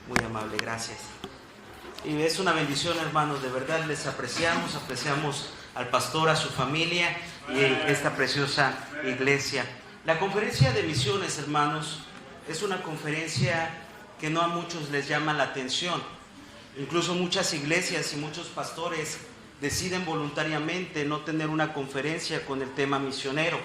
Muy amable, gracias. Y es una bendición, hermanos, de verdad les apreciamos al pastor, a su familia y esta preciosa iglesia. La conferencia de misiones, hermanos, es una conferencia que no a muchos les llama la atención. Incluso muchas iglesias y muchos pastores deciden voluntariamente no tener una conferencia con el tema misionero.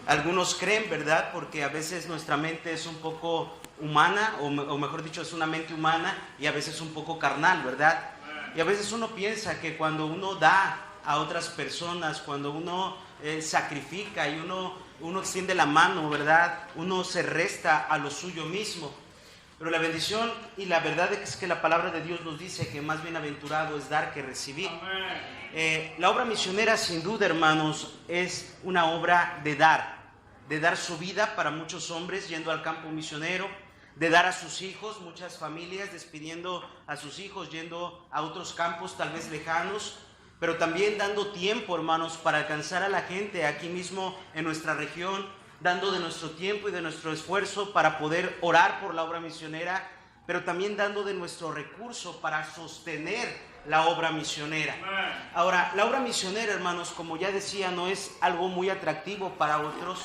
Algunos creen, ¿verdad? Porque a veces nuestra mente es un poco humana, o mejor dicho, es una mente humana y a veces un poco carnal, ¿verdad? Y a veces uno piensa que cuando uno da a otras personas, cuando uno sacrifica y uno extiende la mano, ¿verdad? Uno se resta a lo suyo mismo. Pero la bendición y la verdad es que la palabra de Dios nos dice que más bienaventurado es dar que recibir. La obra misionera, sin duda, hermanos, es una obra de dar su vida para muchos hombres yendo al campo misionero, de dar a sus hijos, muchas familias despidiendo a sus hijos, yendo a otros campos tal vez lejanos, pero también dando tiempo, hermanos, para alcanzar a la gente aquí mismo en nuestra región, dando de nuestro tiempo y de nuestro esfuerzo para poder orar por la obra misionera, pero también dando de nuestro recurso para sostener la obra misionera. Ahora, la obra misionera, hermanos, como ya decía, no es algo muy atractivo para otros,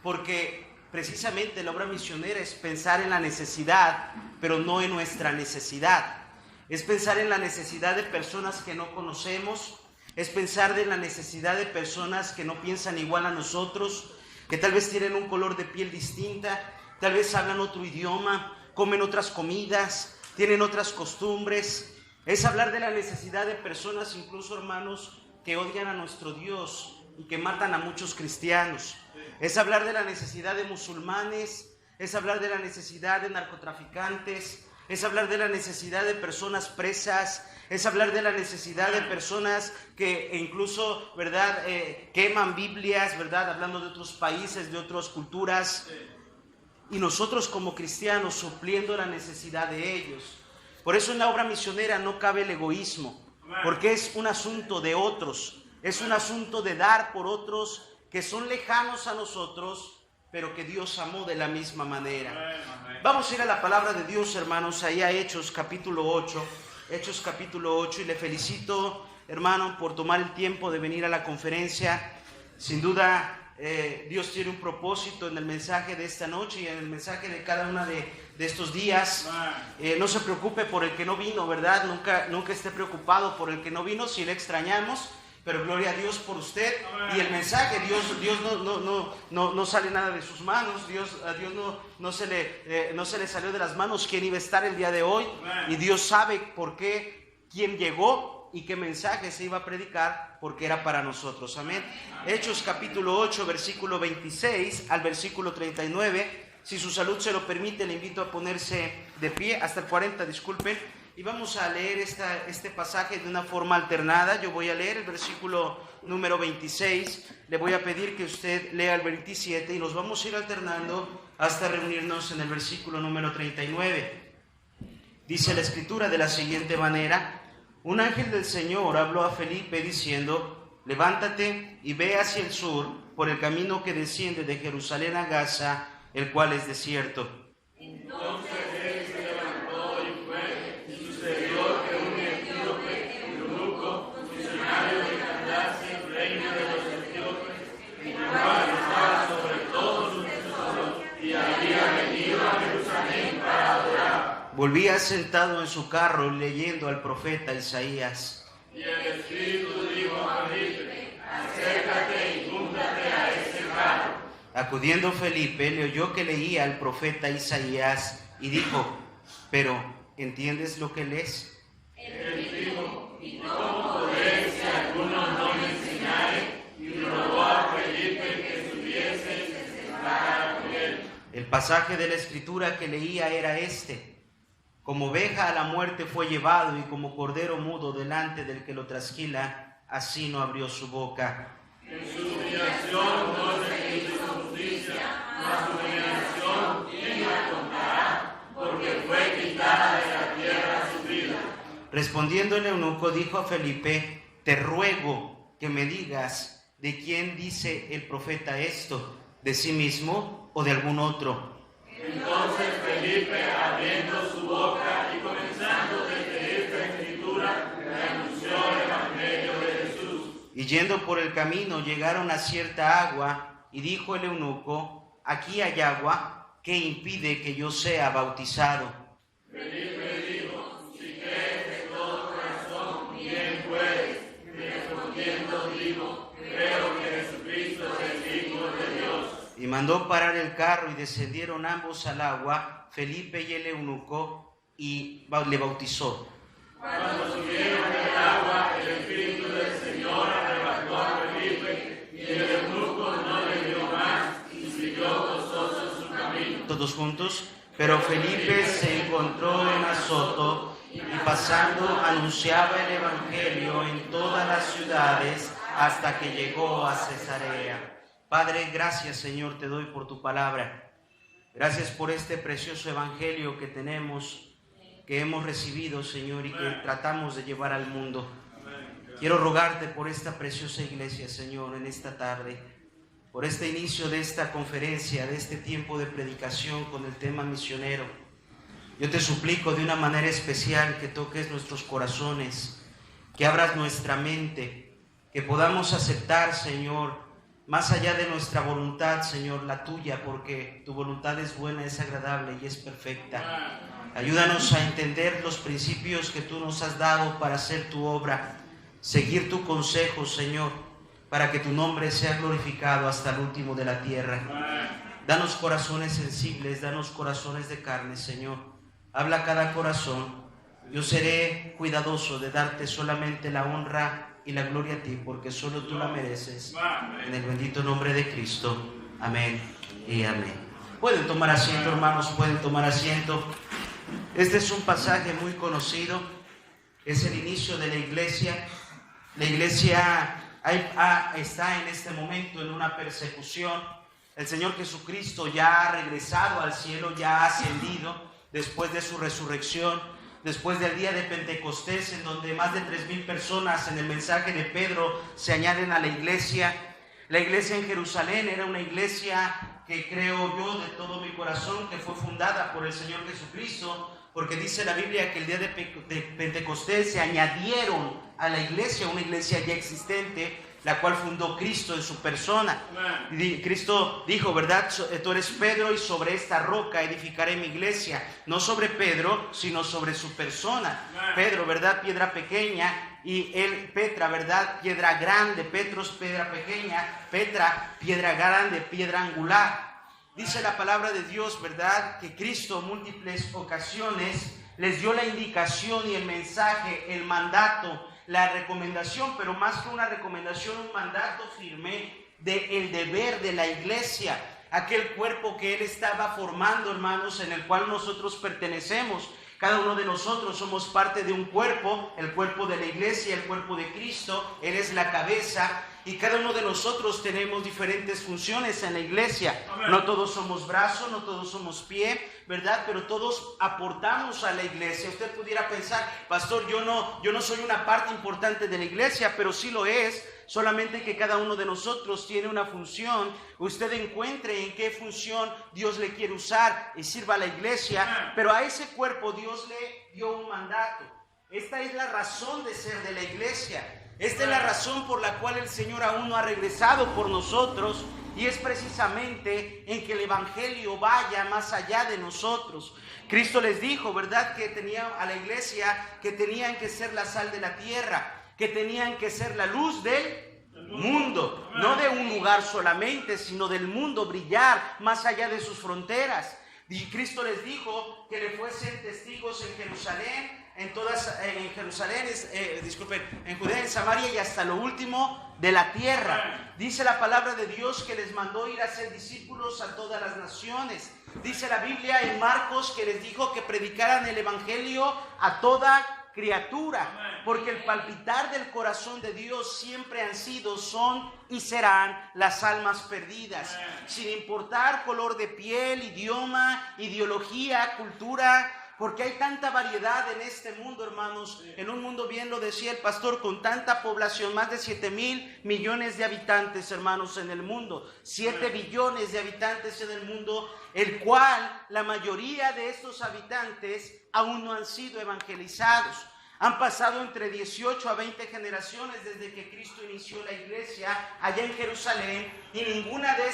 porque precisamente la obra misionera es pensar en la necesidad, pero no en nuestra necesidad. Es pensar en la necesidad de personas que no conocemos, es pensar en la necesidad de personas que no piensan igual a nosotros, que tal vez tienen un color de piel distinta, tal vez hablan otro idioma, comen otras comidas, tienen otras costumbres. Es hablar de la necesidad de personas, incluso, hermanos, que odian a nuestro Dios y que matan a muchos cristianos. Es hablar de la necesidad de musulmanes, es hablar de la necesidad de narcotraficantes, es hablar de la necesidad de personas presas, es hablar de la necesidad de personas que incluso, ¿verdad?, queman Biblias, ¿verdad?, hablando de otros países, de otras culturas, y nosotros como cristianos supliendo la necesidad de ellos. Por eso en la obra misionera no cabe el egoísmo, porque es un asunto de otros, es un asunto de dar por otros que son lejanos a nosotros, pero que Dios amó de la misma manera. Vamos a ir a la palabra de Dios, hermanos, ahí a Hechos capítulo 8, y le felicito, hermano, por tomar el tiempo de venir a la conferencia. Sin duda, Dios tiene un propósito en el mensaje de esta noche y en el mensaje de cada uno de estos días. No se preocupe por el que no vino, ¿verdad? Nunca esté preocupado por el que no vino, si le extrañamos. Pero gloria a Dios por usted. Y el mensaje, Dios no sale nada de sus manos. A Dios no se le salió de las manos quién iba a estar el día de hoy. Y Dios sabe por qué, quién llegó y qué mensaje se iba a predicar, porque era para nosotros. Amén. Hechos capítulo 8, versículo 26 al versículo 39. Si su salud se lo permite, le invito a ponerse de pie, hasta el 40, disculpen. Y vamos a leer este pasaje de una forma alternada. Yo voy a leer el versículo número 26. Le voy a pedir que usted lea el 27 y nos vamos a ir alternando hasta reunirnos en el versículo número 39. Dice la Escritura de la siguiente manera: un ángel del Señor habló a Felipe diciendo: levántate y ve hacia el sur por el camino que desciende de Jerusalén a Gaza, el cual es desierto. Entonces él se levantó y fue, y sucedió que un etíope, eunuco, funcionario de Candace, reina de los etíopes, el cual estaba sobre todos sus tesoros, y había venido a Jerusalén para adorar, volvía sentado en su carro leyendo al profeta Isaías. y el Espíritu dijo a Felipe: acércate y júntate a ese carro. Acudiendo Felipe, le oyó que leía al profeta Isaías y dijo: ¿pero entiendes lo que lees? Él dijo: ¿y cómo podré si alguno no me enseñare? Y rogó a Felipe que subiese y se sentara con él. El pasaje de la Escritura que leía era este: como oveja a la muerte fue llevado, y como cordero mudo delante del que lo trasquila, así no abrió su boca. En su humillación no se hizo justicia, mas su generación, ¿quién la contará? Porque fue quitada de la tierra su vida. Respondiendo el eunuco, dijo a Felipe: te ruego que me digas, ¿de quién dice el profeta esto? ¿De sí mismo o de algún otro? Entonces Felipe, abriendo su boca y Y yendo por el camino llegaron a cierta agua, y dijo el eunuco: aquí hay agua, ¿qué impide que yo sea bautizado? Felipe dijo: si crees de todo corazón, bien puedes. Respondiendo dijo: creo que Jesucristo es el Hijo de Dios. Y mandó parar el carro, y descendieron ambos al agua, Felipe y el eunuco, y le bautizó. Cuando subieron del agua, el Espíritu del Señor arrebató a Felipe, y el eunuco no le vio más, y siguió gozoso su camino. Todos juntos. Pero Felipe se encontró en Azoto, y pasando anunciaba el evangelio en todas las ciudades hasta que llegó a Cesarea. Padre, gracias, Señor, te doy por tu palabra. Gracias por este precioso evangelio que tenemos, que hemos recibido, Señor, y que tratamos de llevar al mundo. Quiero rogarte por esta preciosa iglesia, Señor, en esta tarde, por este inicio de esta conferencia, de este tiempo de predicación con el tema misionero. Yo te suplico de una manera especial que toques nuestros corazones, que abras nuestra mente, que podamos aceptar, Señor, más allá de nuestra voluntad, Señor, la tuya, porque tu voluntad es buena, es agradable y es perfecta. Ayúdanos a entender los principios que tú nos has dado para hacer tu obra, seguir tu consejo, Señor, para que tu nombre sea glorificado hasta el último de la tierra. Danos corazones sensibles, danos corazones de carne, Señor. Habla a cada corazón. Yo seré cuidadoso de darte solamente la honra y la gloria a ti, porque solo tú la mereces. En el bendito nombre de Cristo. Amén y amén. Pueden tomar asiento, hermanos, pueden tomar asiento. Este es un pasaje muy conocido. Es el inicio de la iglesia. La iglesia está en este momento en una persecución. El Señor Jesucristo ya ha regresado al cielo, ya ha ascendido después de su resurrección, después del día de Pentecostés, en donde más de 3,000 personas en el mensaje de Pedro se añaden a la iglesia. La iglesia en Jerusalén era una iglesia que creo yo de todo mi corazón que fue fundada por el Señor Jesucristo, porque dice la Biblia que el día de Pentecostés se añadieron a la iglesia, una iglesia ya existente, la cual fundó Cristo en su persona. Y Cristo dijo, ¿verdad? Tú eres Pedro y sobre esta roca edificaré mi iglesia. No sobre Pedro, sino sobre su persona. Pedro, ¿verdad? Piedra pequeña, y él, Petra, ¿verdad? Piedra grande. Petros, piedra pequeña. Petra, piedra grande, piedra angular. Dice la palabra de Dios, ¿verdad? Que Cristo en múltiples ocasiones les dio la indicación y el mensaje, el mandato, la recomendación, pero más que una recomendación, un mandato firme del deber de la iglesia, aquel cuerpo que Él estaba formando, hermanos, en el cual nosotros pertenecemos. Cada uno de nosotros somos parte de un cuerpo, el cuerpo de la iglesia, el cuerpo de Cristo. Él es la cabeza y cada uno de nosotros tenemos diferentes funciones en la iglesia. Amén. No todos somos brazo, no todos somos pie, ¿verdad? Pero todos aportamos a la iglesia. Usted pudiera pensar, pastor, yo no soy una parte importante de la iglesia, pero sí lo es. Solamente que cada uno de nosotros tiene una función. Usted encuentre en qué función Dios le quiere usar y sirva a la iglesia, pero a ese cuerpo Dios le dio un mandato. Esta es la razón de ser de la iglesia. Esta es la razón por la cual el Señor aún no ha regresado por nosotros, y es precisamente en que el evangelio vaya más allá de nosotros. Cristo les dijo, ¿verdad?, que tenía a la iglesia que tenían que ser la sal de la tierra, que tenían que ser la luz del mundo, no de un lugar solamente, sino del mundo, brillar más allá de sus fronteras. Y Cristo les dijo que le fuesen testigos en Jerusalén, en Judea, en Samaria y hasta lo último de la tierra. Dice la palabra de Dios que les mandó ir a ser discípulos a todas las naciones. Dice la Biblia en Marcos que les dijo que predicaran el evangelio a toda criatura, porque el palpitar del corazón de Dios siempre han sido, son y serán las almas perdidas, sin importar color de piel, idioma, ideología, cultura, porque hay tanta variedad en este mundo, hermanos, en un mundo, bien lo decía el pastor, con tanta población, más de 7,000 millones de habitantes, hermanos, en el mundo, 7 billones de habitantes en el mundo, el cual la mayoría de estos habitantes aún no han sido evangelizados. Han pasado entre 18 a 20 generaciones desde que Cristo inició la iglesia allá en Jerusalén, y ninguna de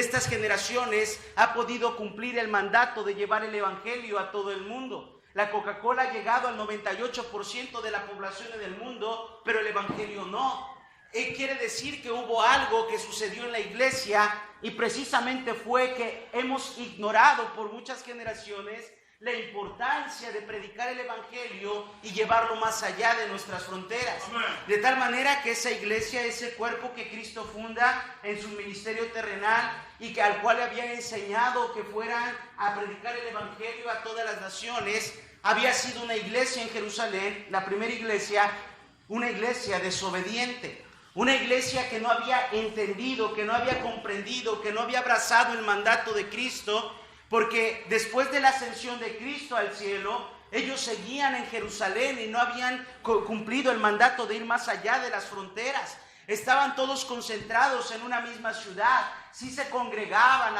estas generaciones ha podido cumplir el mandato de llevar el evangelio a todo el mundo. La Coca-Cola ha llegado al 98% de la población del mundo, pero el evangelio no. Quiere decir que hubo algo que sucedió en la iglesia, y precisamente fue que hemos ignorado por muchas generaciones la importancia de predicar el evangelio y llevarlo más allá de nuestras fronteras. De tal manera que esa iglesia, ese cuerpo que Cristo funda en su ministerio terrenal y que al cual le había enseñado que fueran a predicar el evangelio a todas las naciones, había sido una iglesia en Jerusalén, la primera iglesia, una iglesia desobediente. Una iglesia que no había entendido, que no había comprendido, que no había abrazado el mandato de Cristo, porque después de la ascensión de Cristo al cielo, ellos seguían en Jerusalén y no habían cumplido el mandato de ir más allá de las fronteras. Estaban todos concentrados en una misma ciudad, sí se congregaban,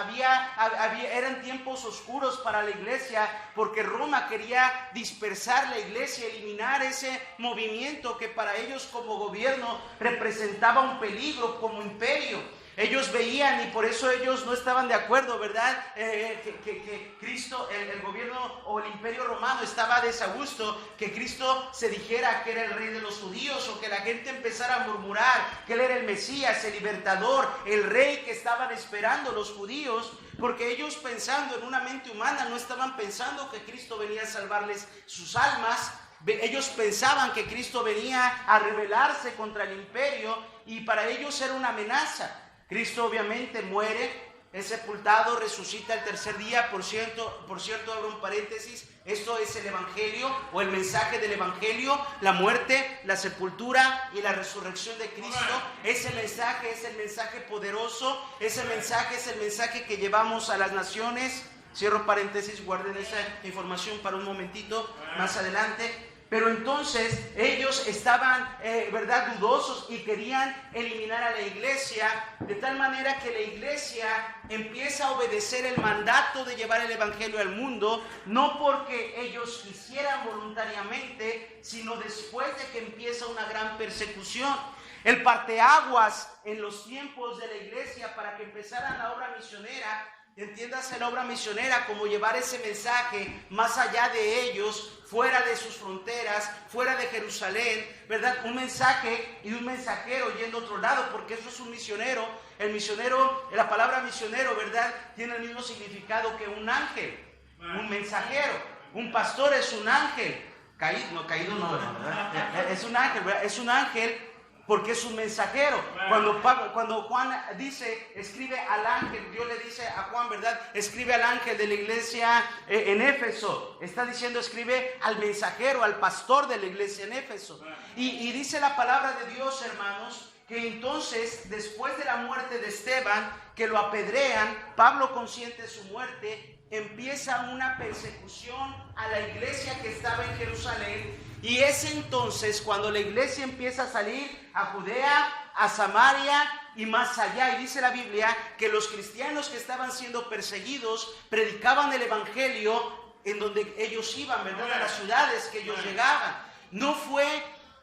eran tiempos oscuros para la iglesia, porque Roma quería dispersar la iglesia, eliminar ese movimiento que para ellos como gobierno representaba un peligro como imperio. Ellos veían, y por eso ellos no estaban de acuerdo, ¿verdad? Que Cristo, el gobierno o el imperio romano estaba a desagusto, que Cristo se dijera que era el rey de los judíos, o que la gente empezara a murmurar que él era el Mesías, el libertador, el rey que estaban esperando los judíos, porque ellos, pensando en una mente humana, no estaban pensando que Cristo venía a salvarles sus almas. Ellos pensaban que Cristo venía a rebelarse contra el imperio, y para ellos era una amenaza. Cristo obviamente muere, es sepultado, resucita el tercer día. Por cierto, abro un paréntesis, esto es el evangelio o el mensaje del evangelio: la muerte, la sepultura y la resurrección de Cristo. Ese mensaje es el mensaje poderoso, ese mensaje es el mensaje que llevamos a las naciones. Cierro paréntesis, guarden esa información para un momentito más adelante. Pero entonces ellos estaban, ¿verdad?, dudosos, y querían eliminar a la iglesia, de tal manera que la iglesia empieza a obedecer el mandato de llevar el evangelio al mundo, no porque ellos quisieran voluntariamente, sino después de que empieza una gran persecución. El parteaguas en los tiempos de la iglesia para que empezaran la obra misionera, entiéndase la obra misionera como llevar ese mensaje más allá de ellos, fuera de sus fronteras, fuera de Jerusalén, ¿verdad? Un mensaje y un mensajero yendo a otro lado, porque eso es un misionero. El misionero, la palabra misionero, ¿verdad?, tiene el mismo significado que un ángel, un mensajero. Un pastor es un ángel. Caído no, ¿verdad? Es un ángel, ¿verdad? Es un ángel porque es un mensajero. Cuando Juan dice, escribe al ángel, Dios le dice a Juan, ¿verdad?, escribe al ángel de la iglesia en Éfeso. Está diciendo, escribe al mensajero, al pastor de la iglesia en Éfeso. Y dice la palabra de Dios, hermanos, que entonces, después de la muerte de Esteban, que lo apedrean, Pablo, consciente de su muerte, empieza una persecución a la iglesia que estaba en Jerusalén. Y es entonces cuando la iglesia empieza a salir a Judea, a Samaria y más allá. Y dice la Biblia que los cristianos que estaban siendo perseguidos predicaban el evangelio en donde ellos iban, ¿verdad?, a las ciudades que ellos llegaban. No fue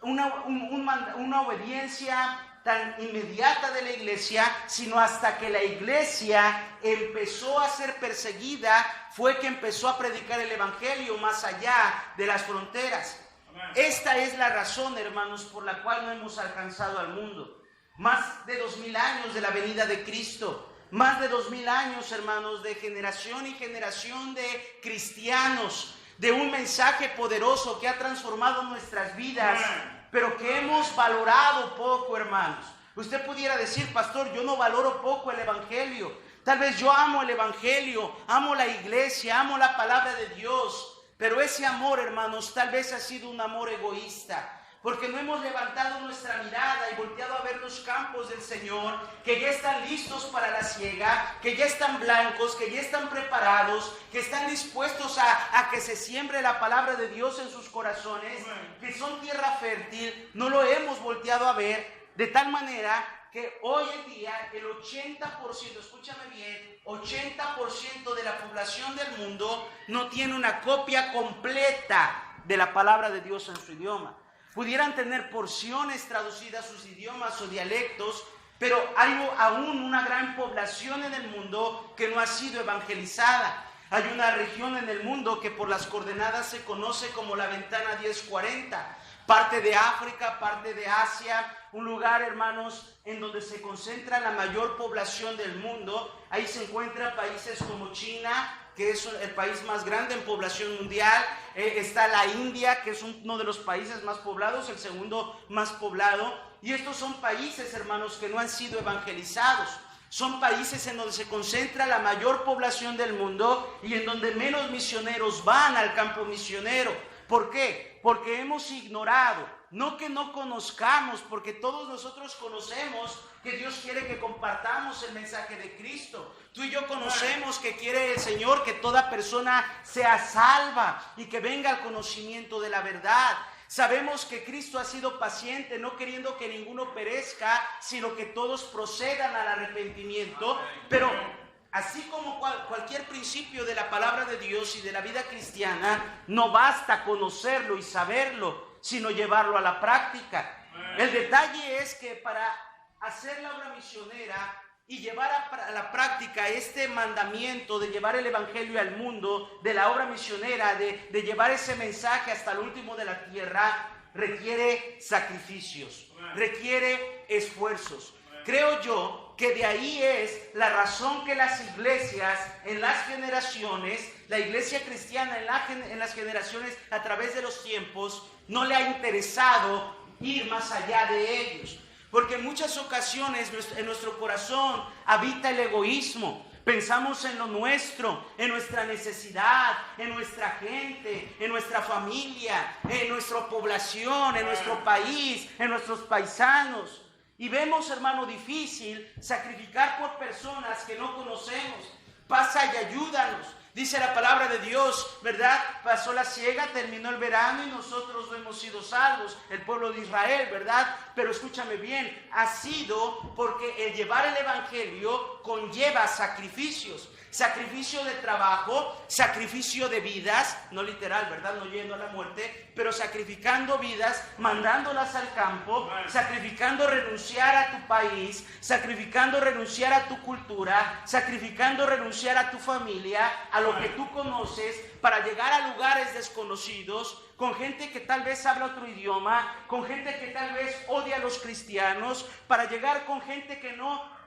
una obediencia tan inmediata de la iglesia, sino hasta que la iglesia empezó a ser perseguida, fue que empezó a predicar el evangelio más allá de las fronteras. Esta es la razón, hermanos, por la cual no hemos alcanzado al mundo. Más de 2000 años de la venida de Cristo, más de 2000 años, hermanos, de generación y generación de cristianos, de un mensaje poderoso que ha transformado nuestras vidas, pero que hemos valorado poco, hermanos. Usted pudiera decir, pastor, yo no valoro poco el evangelio. Tal vez yo amo el evangelio, amo la iglesia, amo la palabra de Dios. Pero ese amor, hermanos, tal vez ha sido un amor egoísta, porque no hemos levantado nuestra mirada y volteado a ver los campos del Señor, que ya están listos para la siega, que ya están blancos, que ya están preparados, que están dispuestos a que se siembre la palabra de Dios en sus corazones, que son tierra fértil. No lo hemos volteado a ver, de tal manera que hoy en día el 80%, escúchame bien, 80% de la población del mundo no tiene una copia completa de la palabra de Dios en su idioma. Pudieran tener porciones traducidas a sus idiomas o dialectos, pero hay aún una gran población en el mundo que no ha sido evangelizada. Hay una región en el mundo que por las coordenadas se conoce como la ventana 1040. Parte de África, parte de Asia, un lugar, hermanos, en donde se concentra la mayor población del mundo. Ahí se encuentran países como China, que es el país más grande en población mundial. Está la India, que es uno de los países más poblados, el segundo más poblado. Y estos son países, hermanos, que no han sido evangelizados. Son países en donde se concentra la mayor población del mundo y en donde menos misioneros van al campo misionero. ¿Por qué? Porque hemos ignorado, no que no conozcamos, porque todos nosotros conocemos que Dios quiere que compartamos el mensaje de Cristo. Tú y yo conocemos que quiere el Señor que toda persona sea salva y que venga al conocimiento de la verdad. Sabemos que Cristo ha sido paciente, no queriendo que ninguno perezca, sino que todos procedan al arrepentimiento. Pero así como cualquier principio de la palabra de Dios y de la vida cristiana, no basta conocerlo y saberlo, sino llevarlo a la práctica. El detalle es que para hacer la obra misionera y llevar a la práctica este mandamiento de llevar el evangelio al mundo, de la obra misionera, de llevar ese mensaje hasta el último de la tierra, requiere sacrificios, requiere esfuerzos. Creo yo que de ahí es la razón que las iglesias en las generaciones, la iglesia cristiana en las generaciones a través de los tiempos, no le ha interesado ir más allá de ellos. Porque en muchas ocasiones en nuestro corazón habita el egoísmo. Pensamos en lo nuestro, en nuestra necesidad, en nuestra gente, en nuestra familia, en nuestra población, en nuestro país, en nuestros paisanos. Y vemos, hermano, difícil sacrificar por personas que no conocemos. Pasa y ayúdanos. Dice la palabra de Dios, ¿verdad? Pasó la siega, terminó el verano y nosotros no hemos sido salvos, el pueblo de Israel, ¿verdad? Pero escúchame bien, ha sido porque el llevar el evangelio conlleva sacrificios. Sacrificio de trabajo, sacrificio de vidas, no literal, ¿verdad? No yendo a la muerte, pero sacrificando vidas, mandándolas al campo, sacrificando renunciar a tu país, sacrificando renunciar a tu cultura, sacrificando renunciar a tu familia, a lo que tú conoces, para llegar a lugares desconocidos, con gente que tal vez habla otro idioma, con gente que tal vez odia a los cristianos, para llegar con gente que no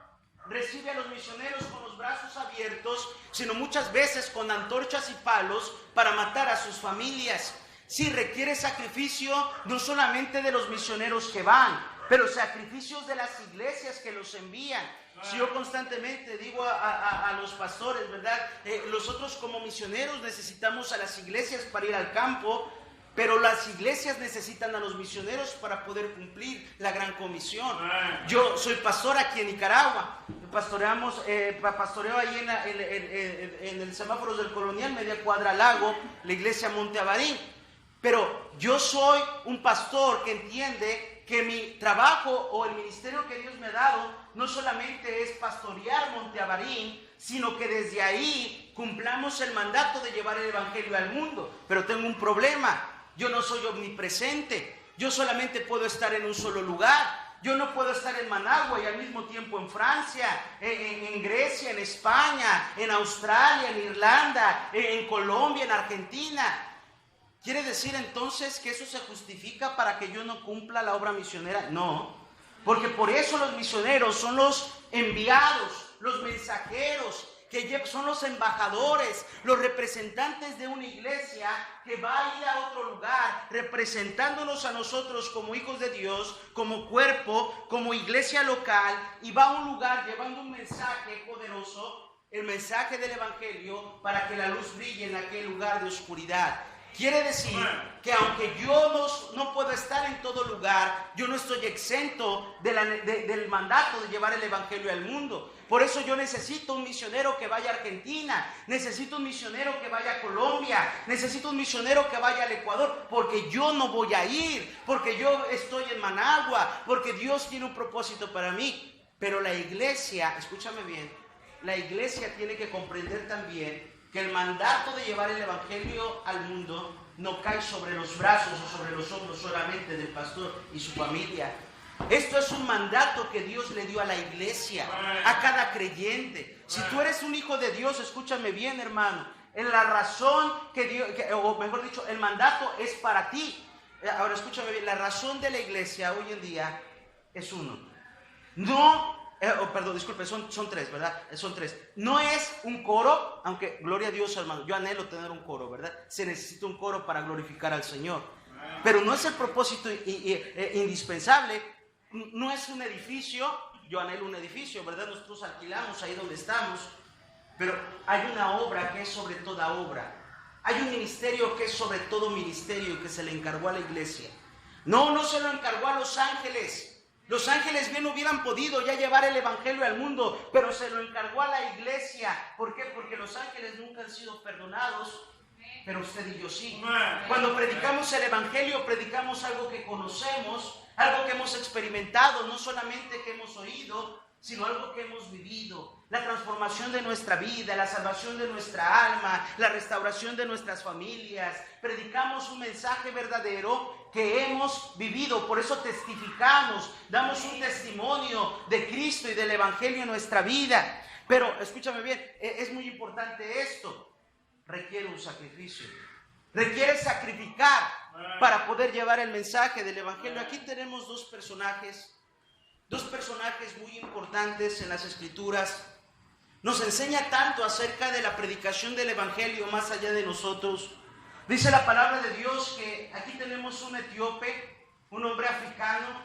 recibe a los misioneros con los brazos abiertos, sino muchas veces con antorchas y palos para matar a sus familias. Sí, requiere sacrificio no solamente de los misioneros que van, pero sacrificios de las iglesias que los envían. Si yo constantemente digo a los pastores, ¿verdad? Nosotros como misioneros necesitamos a las iglesias para ir al campo, pero las iglesias necesitan a los misioneros para poder cumplir la gran comisión. Yo soy pastor aquí en Nicaragua. Pastoreo ahí en el semáforo del Colonial, media cuadra al lago, la iglesia Monte Avarín. Pero yo soy un pastor que entiende que mi trabajo o el ministerio que Dios me ha dado no solamente es pastorear Monte Avarín, sino que desde ahí cumplamos el mandato de llevar el evangelio al mundo. Pero tengo un problema. Yo no soy omnipresente. Yo solamente puedo estar en un solo lugar. Yo no puedo estar en Managua y al mismo tiempo en Francia, en Grecia, en España, en Australia, en Irlanda, en Colombia, en Argentina. ¿Quiere decir entonces que eso se justifica para que yo no cumpla la obra misionera? No, porque por eso los misioneros son los enviados, los mensajeros, que son los embajadores, los representantes de una iglesia que va a ir a otro lugar, representándonos a nosotros como hijos de Dios, como cuerpo, como iglesia local, y va a un lugar llevando un mensaje poderoso, el mensaje del evangelio, para que la luz brille en aquel lugar de oscuridad. Quiere decir que aunque yo no puedo estar en todo lugar, yo no estoy exento del mandato de llevar el evangelio al mundo. Por eso yo necesito un misionero que vaya a Argentina, necesito un misionero que vaya a Colombia, necesito un misionero que vaya al Ecuador, porque yo no voy a ir, porque yo estoy en Managua, porque Dios tiene un propósito para mí. Pero la iglesia, escúchame bien, la iglesia tiene que comprender también que el mandato de llevar el evangelio al mundo no cae sobre los brazos o sobre los hombros solamente del pastor y su familia. Esto es un mandato que Dios le dio a la iglesia, a cada creyente. Si tú eres un hijo de Dios, escúchame bien, hermano, en la razón que Dios, o mejor dicho, el mandato es para ti. Ahora escúchame bien, la razón de la iglesia hoy en día es uno. Perdón, disculpe, son tres, ¿verdad? Son tres. No es un coro, aunque gloria a Dios, hermano, yo anhelo tener un coro, ¿verdad? Se necesita un coro para glorificar al Señor. Pero no es el propósito indispensable, no es un edificio, yo anhelo un edificio, ¿verdad? Nosotros alquilamos ahí donde estamos, pero hay una obra que es sobre toda obra. Hay un ministerio que es sobre todo ministerio que se le encargó a la iglesia. No se lo encargó a los ángeles. Los ángeles bien hubieran podido ya llevar el evangelio al mundo, pero se lo encargó a la iglesia. ¿Por qué? Porque los ángeles nunca han sido perdonados, pero usted y yo sí. Cuando predicamos el evangelio, predicamos algo que conocemos, algo que hemos experimentado, no solamente que hemos oído, sino algo que hemos vivido. La transformación de nuestra vida, la salvación de nuestra alma, la restauración de nuestras familias. Predicamos un mensaje verdadero que hemos vivido, por eso testificamos, damos un testimonio de Cristo y del evangelio en nuestra vida. Pero escúchame bien, es muy importante esto, requiere un sacrificio, requiere sacrificar para poder llevar el mensaje del evangelio. Aquí tenemos dos personajes muy importantes en las Escrituras. Nos enseña tanto acerca de la predicación del evangelio más allá de nosotros. Dice la palabra de Dios que aquí tenemos un etíope, un hombre africano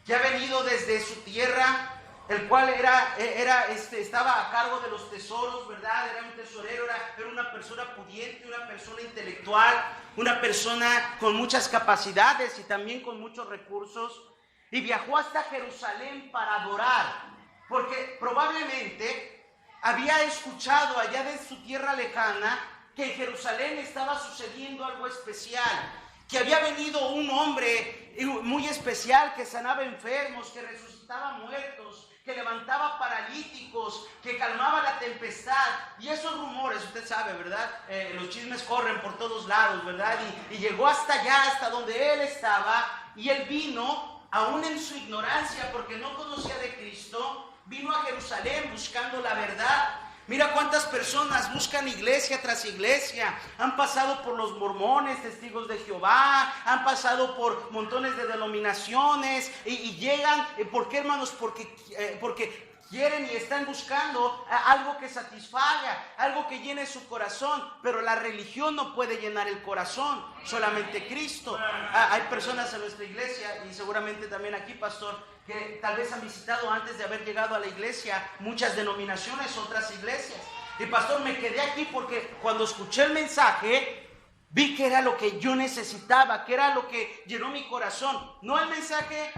que ha venido desde su tierra, el cual estaba a cargo de los tesoros, ¿verdad? Era un tesorero, era una persona pudiente, una persona intelectual, una persona con muchas capacidades y también con muchos recursos. Y viajó hasta Jerusalén para adorar, porque probablemente había escuchado allá de su tierra lejana que en Jerusalén estaba sucediendo algo especial, que había venido un hombre muy especial que sanaba enfermos, que resucitaba muertos, que levantaba paralíticos, que calmaba la tempestad. Y esos rumores, usted sabe, ¿verdad? Los chismes corren por todos lados, ¿verdad? Y llegó hasta allá, hasta donde él estaba, y él vino, aún en su ignorancia, porque no conocía de Cristo, vino a Jerusalén buscando la verdad. Mira cuántas personas buscan iglesia tras iglesia. Han pasado por los mormones, testigos de Jehová, han pasado por montones de denominaciones y llegan. ¿Por qué, hermanos? Porque quieren y están buscando algo que satisfaga, algo que llene su corazón. Pero la religión no puede llenar el corazón, solamente Cristo. Hay personas en nuestra iglesia y seguramente también aquí, pastor, que tal vez han visitado antes de haber llegado a la iglesia muchas denominaciones, otras iglesias. Y pastor, me quedé aquí porque cuando escuché el mensaje vi que era lo que yo necesitaba, que era lo que llenó mi corazón. No el mensaje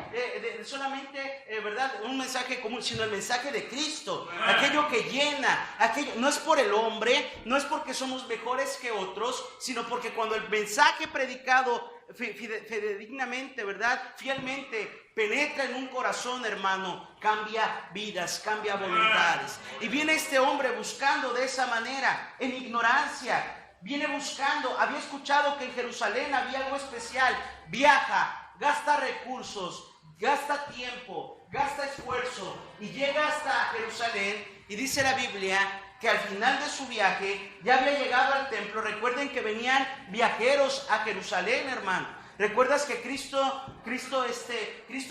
solamente, ¿verdad? Un mensaje común, sino el mensaje de Cristo. Aquello que llena, no es por el hombre, no es porque somos mejores que otros, sino porque cuando el mensaje predicado fidedignamente, ¿verdad? Fielmente penetra en un corazón, hermano, cambia vidas, cambia voluntades. Y viene este hombre buscando de esa manera, en ignorancia. Viene buscando, había escuchado que en Jerusalén había algo especial. Viaja, gasta recursos, gasta tiempo, gasta esfuerzo y llega hasta Jerusalén. Y dice la Biblia que al final de su viaje ya había llegado al templo. Recuerden que venían viajeros a Jerusalén, hermano. ¿Recuerdas que Cristo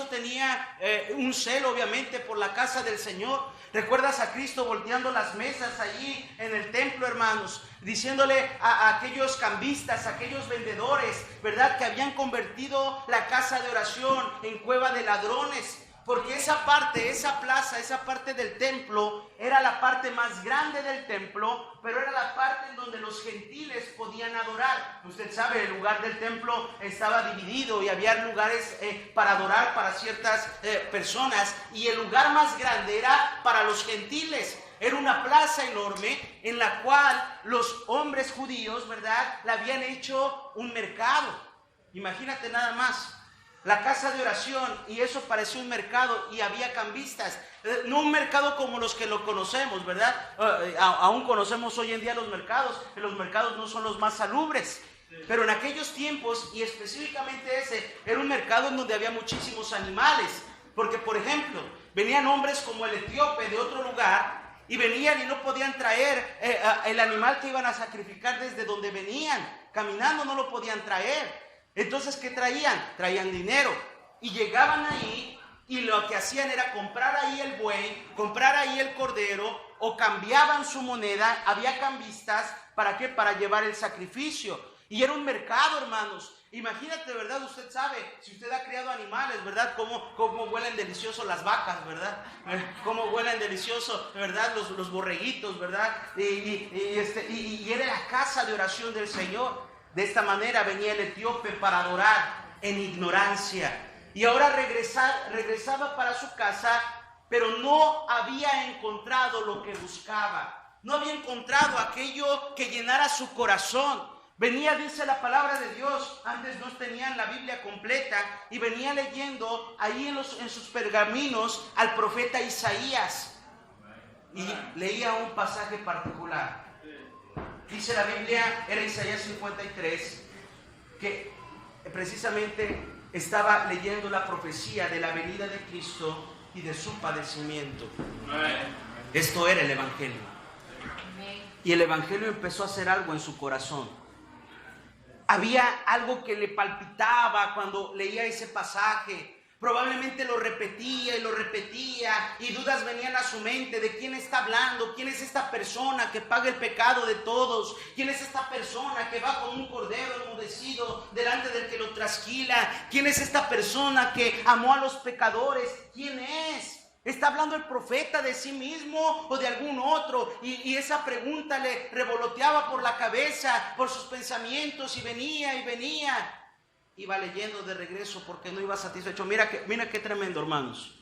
tenía un celo, obviamente, por la casa del Señor? ¿Recuerdas a Cristo volteando las mesas allí en el templo, hermanos? Diciéndole a aquellos cambistas, a aquellos vendedores, ¿verdad? Que habían convertido la casa de oración en cueva de ladrones. Porque esa parte, esa plaza, esa parte del templo era la parte más grande del templo, pero era la parte en donde los gentiles podían adorar. Usted sabe, el lugar del templo estaba dividido y había lugares para adorar para ciertas personas, y el lugar más grande era para los gentiles. Era una plaza enorme en la cual los hombres judíos, ¿verdad?, la habían hecho un mercado. Imagínate nada más. la casa de oración, y eso parecía un mercado y había cambistas. No un mercado como los que lo conocemos, ¿verdad? Aún conocemos hoy en día los mercados no son los más salubres. Pero en aquellos tiempos, y específicamente ese, era un mercado en donde había muchísimos animales. Porque, por ejemplo, venían hombres como el etíope de otro lugar, y venían y no podían traer el animal que iban a sacrificar desde donde venían. Caminando no lo podían traer. Entonces, ¿qué traían? Traían dinero. Y llegaban ahí y lo que hacían era comprar ahí el buey, comprar ahí el cordero, o cambiaban su moneda. Había cambistas, ¿para qué? Para llevar el sacrificio. Y era un mercado, hermanos. Imagínate, ¿verdad? Usted sabe, si usted ha criado animales, ¿verdad? Cómo huelen delicioso las vacas, ¿verdad? Cómo huelen delicioso, ¿verdad? Los borreguitos, ¿verdad? Y era la casa de oración del Señor. De esta manera venía el etíope para adorar en ignorancia. Y ahora regresaba para su casa, pero no había encontrado lo que buscaba. No había encontrado aquello que llenara su corazón. Venía, dice la palabra de Dios, antes no tenían la Biblia completa, y venía leyendo ahí en sus pergaminos al profeta Isaías. Y leía un pasaje particular. Dice la Biblia, era Isaías 53, que precisamente estaba leyendo la profecía de la venida de Cristo y de su padecimiento. Esto era el Evangelio. Y el Evangelio empezó a hacer algo en su corazón. Había algo que le palpitaba cuando leía ese pasaje. Probablemente lo repetía y dudas venían a su mente de quién está hablando, quién es esta persona que paga el pecado de todos, quién es esta persona que va con un cordero enmudecido delante del que lo trasquila, quién es esta persona que amó a los pecadores, quién es. ¿Está hablando el profeta de sí mismo o de algún otro? Y esa pregunta le revoloteaba por la cabeza, por sus pensamientos, y venía. Iba leyendo de regreso porque no iba satisfecho. Mira qué tremendo, hermanos.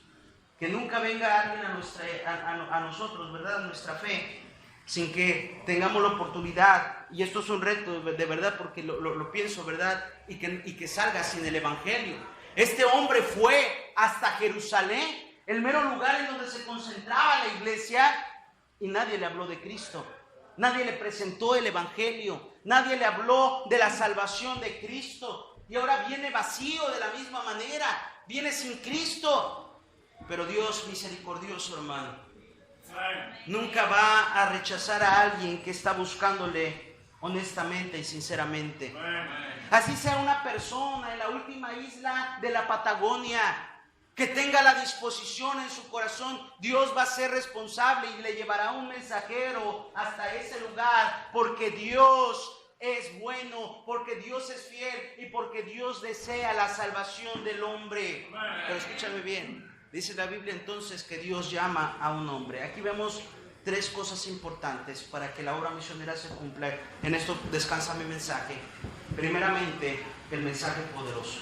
Que nunca venga alguien a nosotros, ¿verdad? A nuestra fe, sin que tengamos la oportunidad. Y esto es un reto, de verdad, porque lo pienso, ¿verdad? Y que salga sin el Evangelio. Este hombre fue hasta Jerusalén, el mero lugar en donde se concentraba la iglesia, y nadie le habló de Cristo. Nadie le presentó el Evangelio. Nadie le habló de la salvación de Cristo. Y ahora viene vacío de la misma manera. Viene sin Cristo. Pero Dios misericordioso, hermano, nunca va a rechazar a alguien que está buscándole honestamente y sinceramente. Así sea una persona en la última isla de la Patagonia, que tenga la disposición en su corazón, Dios va a ser responsable y le llevará un mensajero hasta ese lugar, porque Dios es bueno, porque Dios es fiel y porque Dios desea la salvación del hombre. Pero escúchame bien, dice la Biblia entonces que Dios llama a un hombre. Aquí vemos tres cosas importantes para que la obra misionera se cumpla. En esto descansa mi mensaje. Primeramente, el mensaje poderoso.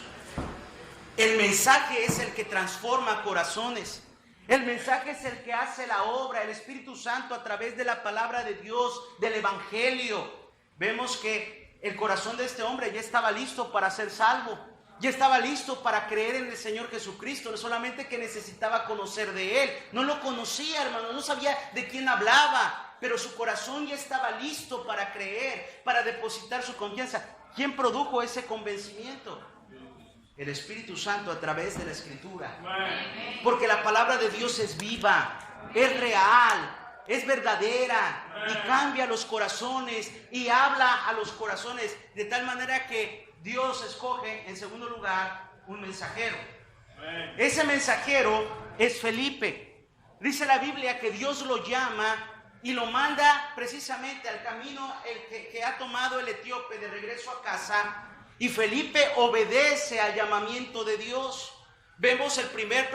El mensaje es el que transforma corazones. El mensaje es el que hace la obra, el Espíritu Santo a través de la palabra de Dios, del Evangelio. Vemos que el corazón de este hombre ya estaba listo para ser salvo. Ya estaba listo para creer en el Señor Jesucristo, solamente que necesitaba conocer de Él. No lo conocía, hermano, no sabía de quién hablaba, pero su corazón ya estaba listo para creer, para depositar su confianza. ¿Quién produjo ese convencimiento? El Espíritu Santo a través de la Escritura. Porque la palabra de Dios es viva, es real, es verdadera y cambia los corazones y habla a los corazones de tal manera que Dios escoge en segundo lugar un mensajero. Ese mensajero es Felipe. Dice la Biblia que Dios lo llama y lo manda precisamente al camino que ha tomado el etíope de regreso a casa. Y Felipe obedece al llamamiento de Dios. Vemos el primer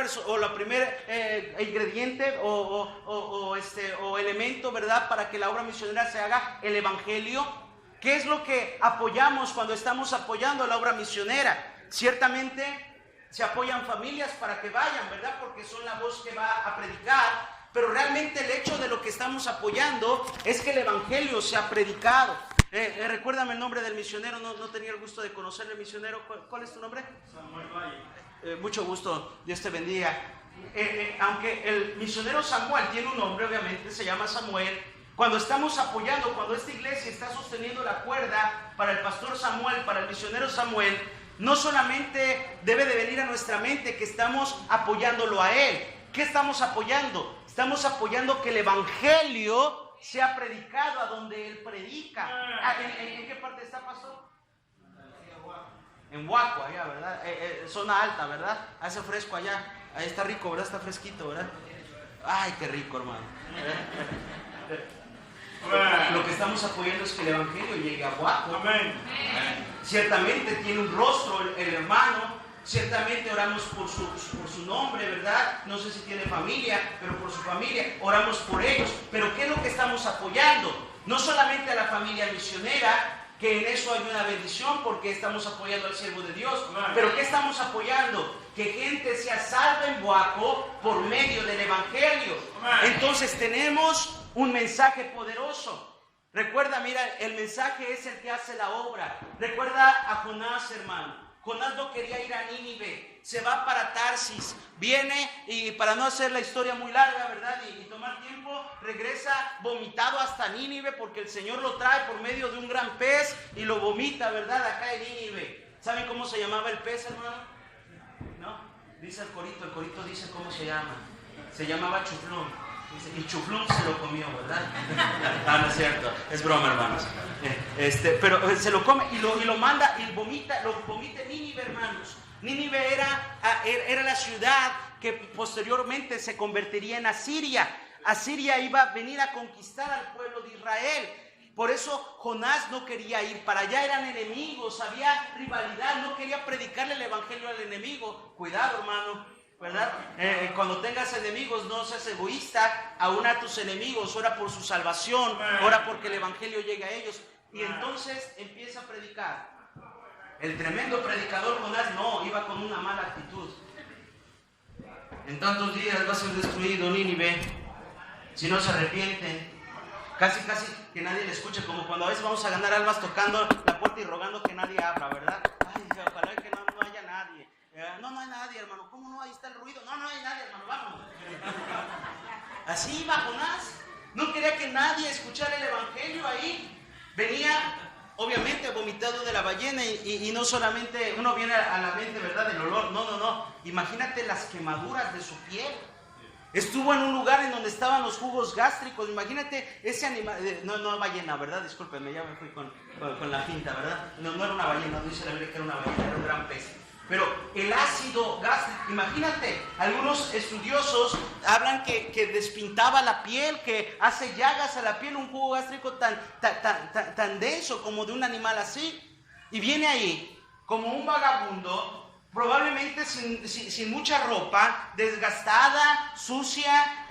ingrediente o elemento, ¿verdad? Para que la obra misionera se haga, el Evangelio. ¿Qué es lo que apoyamos cuando estamos apoyando la obra misionera? Ciertamente se apoyan familias para que vayan, ¿verdad? Porque son la voz que va a predicar. Pero realmente el hecho de lo que estamos apoyando es que el Evangelio sea predicado. Recuérdame el nombre del misionero, no tenía el gusto de conocerle, misionero. ¿Cuál es tu nombre? Samuel Valle. Mucho gusto, Dios te bendiga. Aunque el misionero Samuel tiene un nombre, obviamente se llama Samuel. Cuando estamos apoyando, cuando esta iglesia está sosteniendo la cuerda para el pastor Samuel, para el misionero Samuel, no solamente debe de venir a nuestra mente que estamos apoyándolo a él. ¿Qué estamos apoyando? Estamos apoyando que el evangelio sea predicado a donde él predica. ¿En qué parte está, pastor? En Huaco, allá, ¿verdad? Zona alta, ¿verdad? Hace fresco allá. Ahí está rico, ¿verdad? Está fresquito, ¿verdad? Ay, qué rico, hermano. Lo que estamos apoyando es que el evangelio llegue a Huaco. Amén. Ciertamente tiene un rostro el hermano. Ciertamente oramos por su nombre, ¿verdad? No sé si tiene familia, pero por su familia oramos por ellos. Pero ¿qué es lo que estamos apoyando? No solamente a la familia misionera, que en eso hay una bendición porque estamos apoyando al siervo de Dios. Pero ¿qué estamos apoyando? Que gente sea salva en Huaco por medio del evangelio. Entonces tenemos un mensaje poderoso. Recuerda, mira, el mensaje es el que hace la obra. Recuerda a Jonás, hermano. Jonás no quería ir a Nínive, se va para Tarsis, viene y para no hacer la historia muy larga, ¿verdad? Y tomar tiempo, regresa vomitado hasta Nínive porque el Señor lo trae por medio de un gran pez y lo vomita, ¿verdad? Acá en Nínive. ¿Saben cómo se llamaba el pez, hermano? ¿No? Dice el corito dice cómo se llama. Se llamaba Chuflón. Dice, y Chuflón se lo comió, ¿verdad? No es cierto, es broma, hermanos. Pero se lo come y lo manda y lo vomita en Nínive, hermanos. Nínive era la ciudad que posteriormente se convertiría en Asiria. Asiria iba a venir a conquistar al pueblo de Israel. Por eso Jonás no quería ir para allá, eran enemigos, había rivalidad, no quería predicarle el evangelio al enemigo. Cuidado, hermano, ¿verdad? Cuando tengas enemigos, no seas egoísta, aún a tus enemigos, ora por su salvación, ora porque el evangelio llegue a ellos. Y entonces empieza a predicar. El tremendo predicador Jonás no, iba con una mala actitud. En tantos días va a ser destruido Nínive, si no se arrepienten. Casi que nadie le escuche, como cuando a veces vamos a ganar almas tocando la puerta y rogando que nadie abra, ¿verdad? Ay, ojalá que no haya nadie. No hay nadie, hermano. ¿Cómo no? Ahí está el ruido. No hay nadie, hermano. Vámonos. Así iba Jonás. No quería que nadie escuchara el evangelio ahí. Venía, obviamente, vomitado de la ballena y no solamente uno viene a la mente, ¿verdad? El olor. No. Imagínate las quemaduras de su piel. Estuvo en un lugar en donde estaban los jugos gástricos. Imagínate ese animal. No ballena, ¿verdad? Discúlpenme, ya me fui con la finta, ¿verdad? No era una ballena, no dice la Biblia que era una ballena, era un gran pez. Pero el ácido gástrico, imagínate, algunos estudiosos hablan que despintaba la piel, que hace llagas a la piel, un jugo gástrico tan denso como de un animal así. Y viene ahí como un vagabundo, probablemente sin mucha ropa, desgastada, sucia,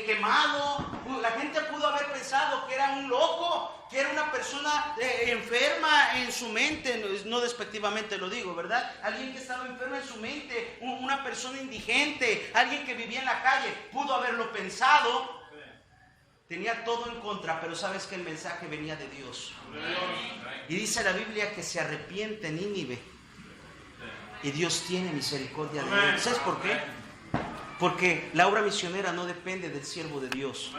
quemado. La gente pudo haber pensado que era un loco, que era una persona enferma en su mente, no despectivamente lo digo, ¿verdad? Alguien que estaba enfermo en su mente, una persona indigente, alguien que vivía en la calle, pudo haberlo pensado. Tenía todo en contra, pero sabes que el mensaje venía de Dios. Y dice la Biblia que se arrepiente Nínive. Y Dios tiene misericordia de él. ¿Sabes por qué? Porque la obra misionera no depende del siervo de Dios.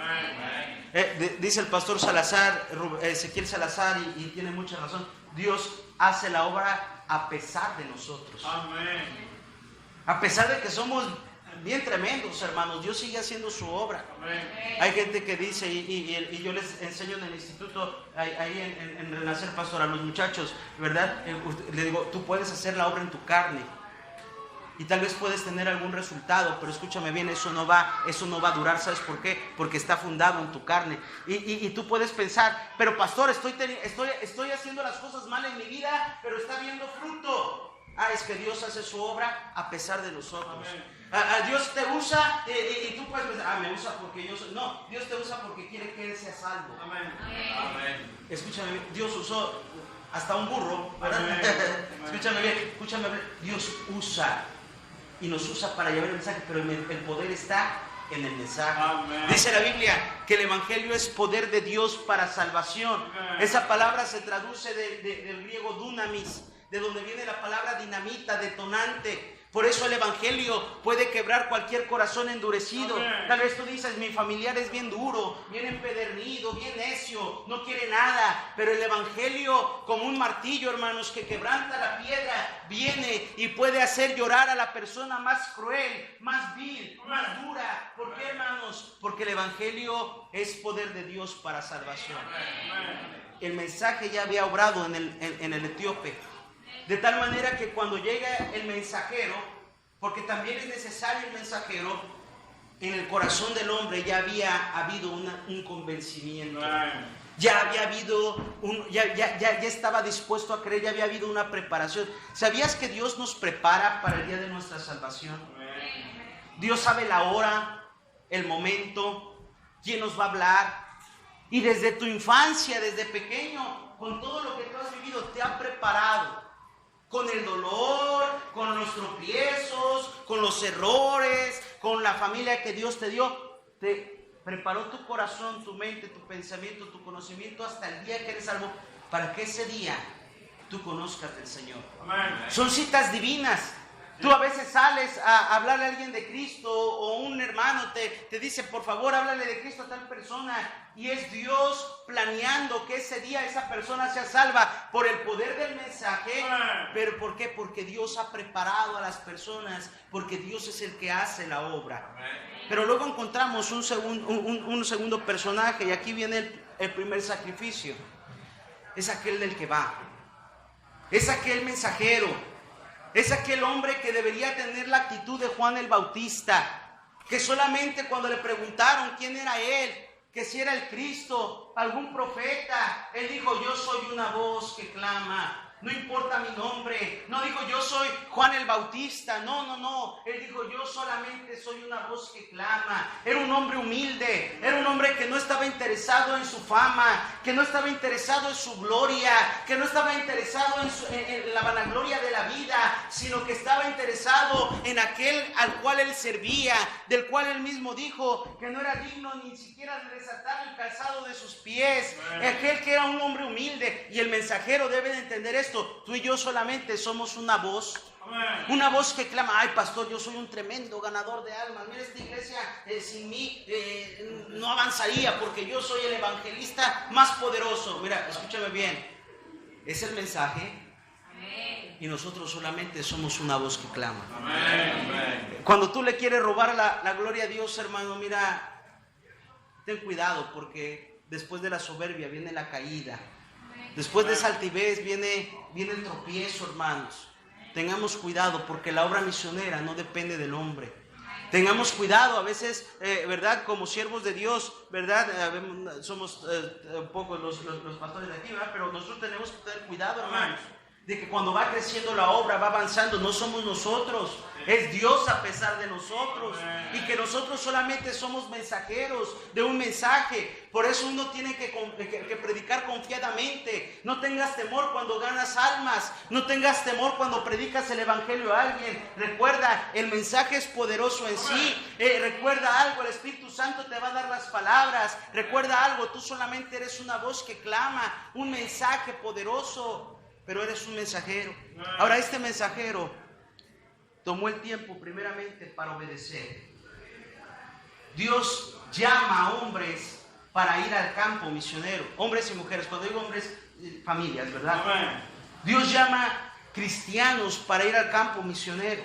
Dice el pastor Salazar, Ezequiel Salazar, y tiene mucha razón. Dios hace la obra a pesar de nosotros. A pesar de que somos bien tremendos, hermanos, Dios sigue haciendo su obra. Hay gente que dice, y yo les enseño en el instituto, ahí en Renacer Pastor, a los muchachos, ¿verdad? Le digo, tú puedes hacer la obra en tu carne. Y tal vez puedes tener algún resultado, pero escúchame bien, eso no va a durar. ¿Sabes por qué? Porque está fundado en tu carne. Y tú puedes pensar, pero pastor, estoy haciendo las cosas mal en mi vida, pero está viendo fruto. Es que Dios hace su obra a pesar de nosotros. Dios te usa y tú puedes pensar, me usa porque yo soy. No, Dios te usa porque quiere que Él sea salvo. Escúchame bien, Dios usó hasta un burro, ¿verdad? Escúchame bien, Dios usa. Y nos usa para llevar el mensaje, pero el poder está en el mensaje. Amén. Dice la Biblia que el Evangelio es poder de Dios para salvación. Amén. Esa palabra se traduce del griego dunamis, de donde viene la palabra dinamita, detonante. Por eso el Evangelio puede quebrar cualquier corazón endurecido. Amén. Tal vez tú dices, mi familiar es bien duro, bien empedernido, bien necio, no quiere nada. Pero el Evangelio, como un martillo, hermanos, que quebranta la piedra, viene y puede hacer llorar a la persona más cruel, más vil, más dura. ¿Por qué, hermanos? Porque el Evangelio es poder de Dios para salvación. El mensaje ya había obrado en el etíope. De tal manera que cuando llega el mensajero, porque también es necesario el mensajero, en el corazón del hombre ya había habido un convencimiento. Ya había habido, ya estaba dispuesto a creer, ya había habido una preparación. ¿Sabías que Dios nos prepara para el día de nuestra salvación? Dios sabe la hora, el momento, quién nos va a hablar. Y desde tu infancia, desde pequeño, con todo lo que tú has vivido, te ha preparado. Con el dolor, con los tropiezos, con los errores, con la familia que Dios te dio. Te preparó tu corazón, tu mente, tu pensamiento, tu conocimiento hasta el día que eres salvo, para que ese día tú conozcas del Señor. Amén. Son citas divinas. Tú a veces sales a hablarle a alguien de Cristo, o un hermano te dice, por favor, háblale de Cristo a tal persona, y es Dios planeando que ese día esa persona sea salva por el poder del mensaje. ¿Pero por qué? Porque Dios ha preparado a las personas, porque Dios es el que hace la obra. Pero luego encontramos un segundo personaje, y aquí viene el primer sacrificio. Es aquel del que va, es aquel mensajero. Es aquel hombre que debería tener la actitud de Juan el Bautista, que solamente cuando le preguntaron quién era él, que si era el Cristo, algún profeta, él dijo, yo soy una voz que clama. No importa mi nombre. No dijo, yo soy Juan el Bautista. No. Él dijo, yo solamente soy una voz que clama. Era un hombre humilde. Era un hombre que no estaba interesado en su fama, que no estaba interesado en su gloria, que no estaba interesado en la vanagloria de la vida, sino que estaba interesado en aquel al cual él servía, del cual él mismo dijo que no era digno ni siquiera de desatar el calzado de sus pies. Aquel que era un hombre humilde. Y el mensajero debe de entender esto. Tú y yo solamente somos una voz. Una voz que clama, ay pastor, yo soy un tremendo ganador de almas. Mira, esta iglesia sin mí no avanzaría, porque yo soy el evangelista más poderoso. Mira, escúchame bien. Es el mensaje. Y nosotros solamente somos una voz que clama. Cuando tú le quieres robar la gloria a Dios, hermano, mira, ten cuidado, porque después de la soberbia viene la caída. Después de esa altivez viene el tropiezo, hermanos. Tengamos cuidado, porque la obra misionera no depende del hombre. Tengamos cuidado, a veces, ¿verdad? Como siervos de Dios, ¿verdad? Somos un poco los pastores de aquí, ¿verdad? Pero nosotros tenemos que tener cuidado, hermanos, de que cuando va creciendo la obra, va avanzando, no somos nosotros, es Dios a pesar de nosotros, y que nosotros solamente somos mensajeros de un mensaje. Por eso uno tiene que predicar confiadamente. No tengas temor cuando ganas almas, no tengas temor cuando predicas el evangelio a alguien. Recuerda, el mensaje es poderoso en sí. Recuerda algo, el Espíritu Santo te va a dar las palabras. Recuerda algo, tú solamente eres una voz que clama, un mensaje poderoso. Pero eres un mensajero. Ahora, este mensajero tomó el tiempo primeramente para obedecer. Dios llama a hombres para ir al campo misionero. Hombres y mujeres. Cuando digo hombres, familias, ¿verdad? Dios llama cristianos para ir al campo misionero.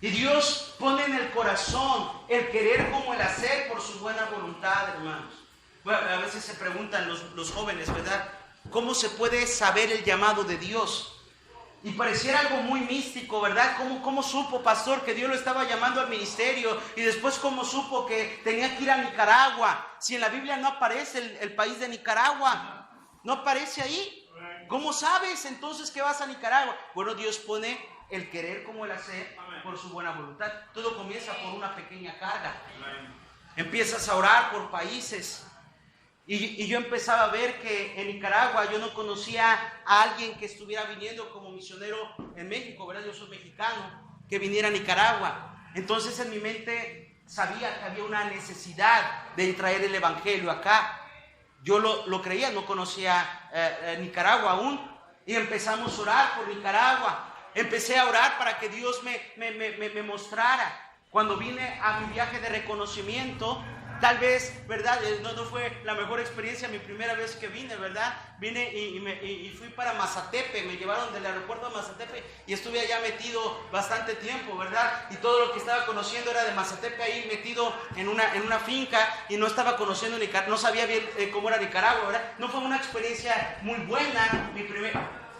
Y Dios pone en el corazón el querer como el hacer por su buena voluntad, hermanos. Bueno, a veces se preguntan los jóvenes, ¿verdad? ¿Cómo se puede saber el llamado de Dios? Y pareciera algo muy místico, ¿verdad? ¿Cómo supo, pastor, que Dios lo estaba llamando al ministerio? Y después, ¿cómo supo que tenía que ir a Nicaragua? Si en la Biblia no aparece el país de Nicaragua, no aparece ahí. ¿Cómo sabes entonces que vas a Nicaragua? Bueno, Dios pone el querer como el hacer por su buena voluntad. Todo comienza por una pequeña carga. Empiezas a orar por países. Y yo empezaba a ver que en Nicaragua yo no conocía a alguien que estuviera viniendo como misionero en México, ¿verdad? Yo soy mexicano, que viniera a Nicaragua. Entonces en mi mente sabía que había una necesidad de traer el evangelio acá. Yo lo creía, no conocía Nicaragua aún, y empezamos a orar por Nicaragua. Empecé a orar para que Dios me mostrara. Cuando vine a mi viaje de reconocimiento, tal vez, ¿verdad? No fue la mejor experiencia mi primera vez que vine, ¿verdad? Vine y fui para Mazatepe, me llevaron del aeropuerto a Mazatepe y estuve allá metido bastante tiempo, ¿verdad? Y todo lo que estaba conociendo era de Mazatepe, ahí metido en una finca, y no estaba conociendo Nicaragua, no sabía bien cómo era Nicaragua, ¿verdad? No fue una experiencia muy buena,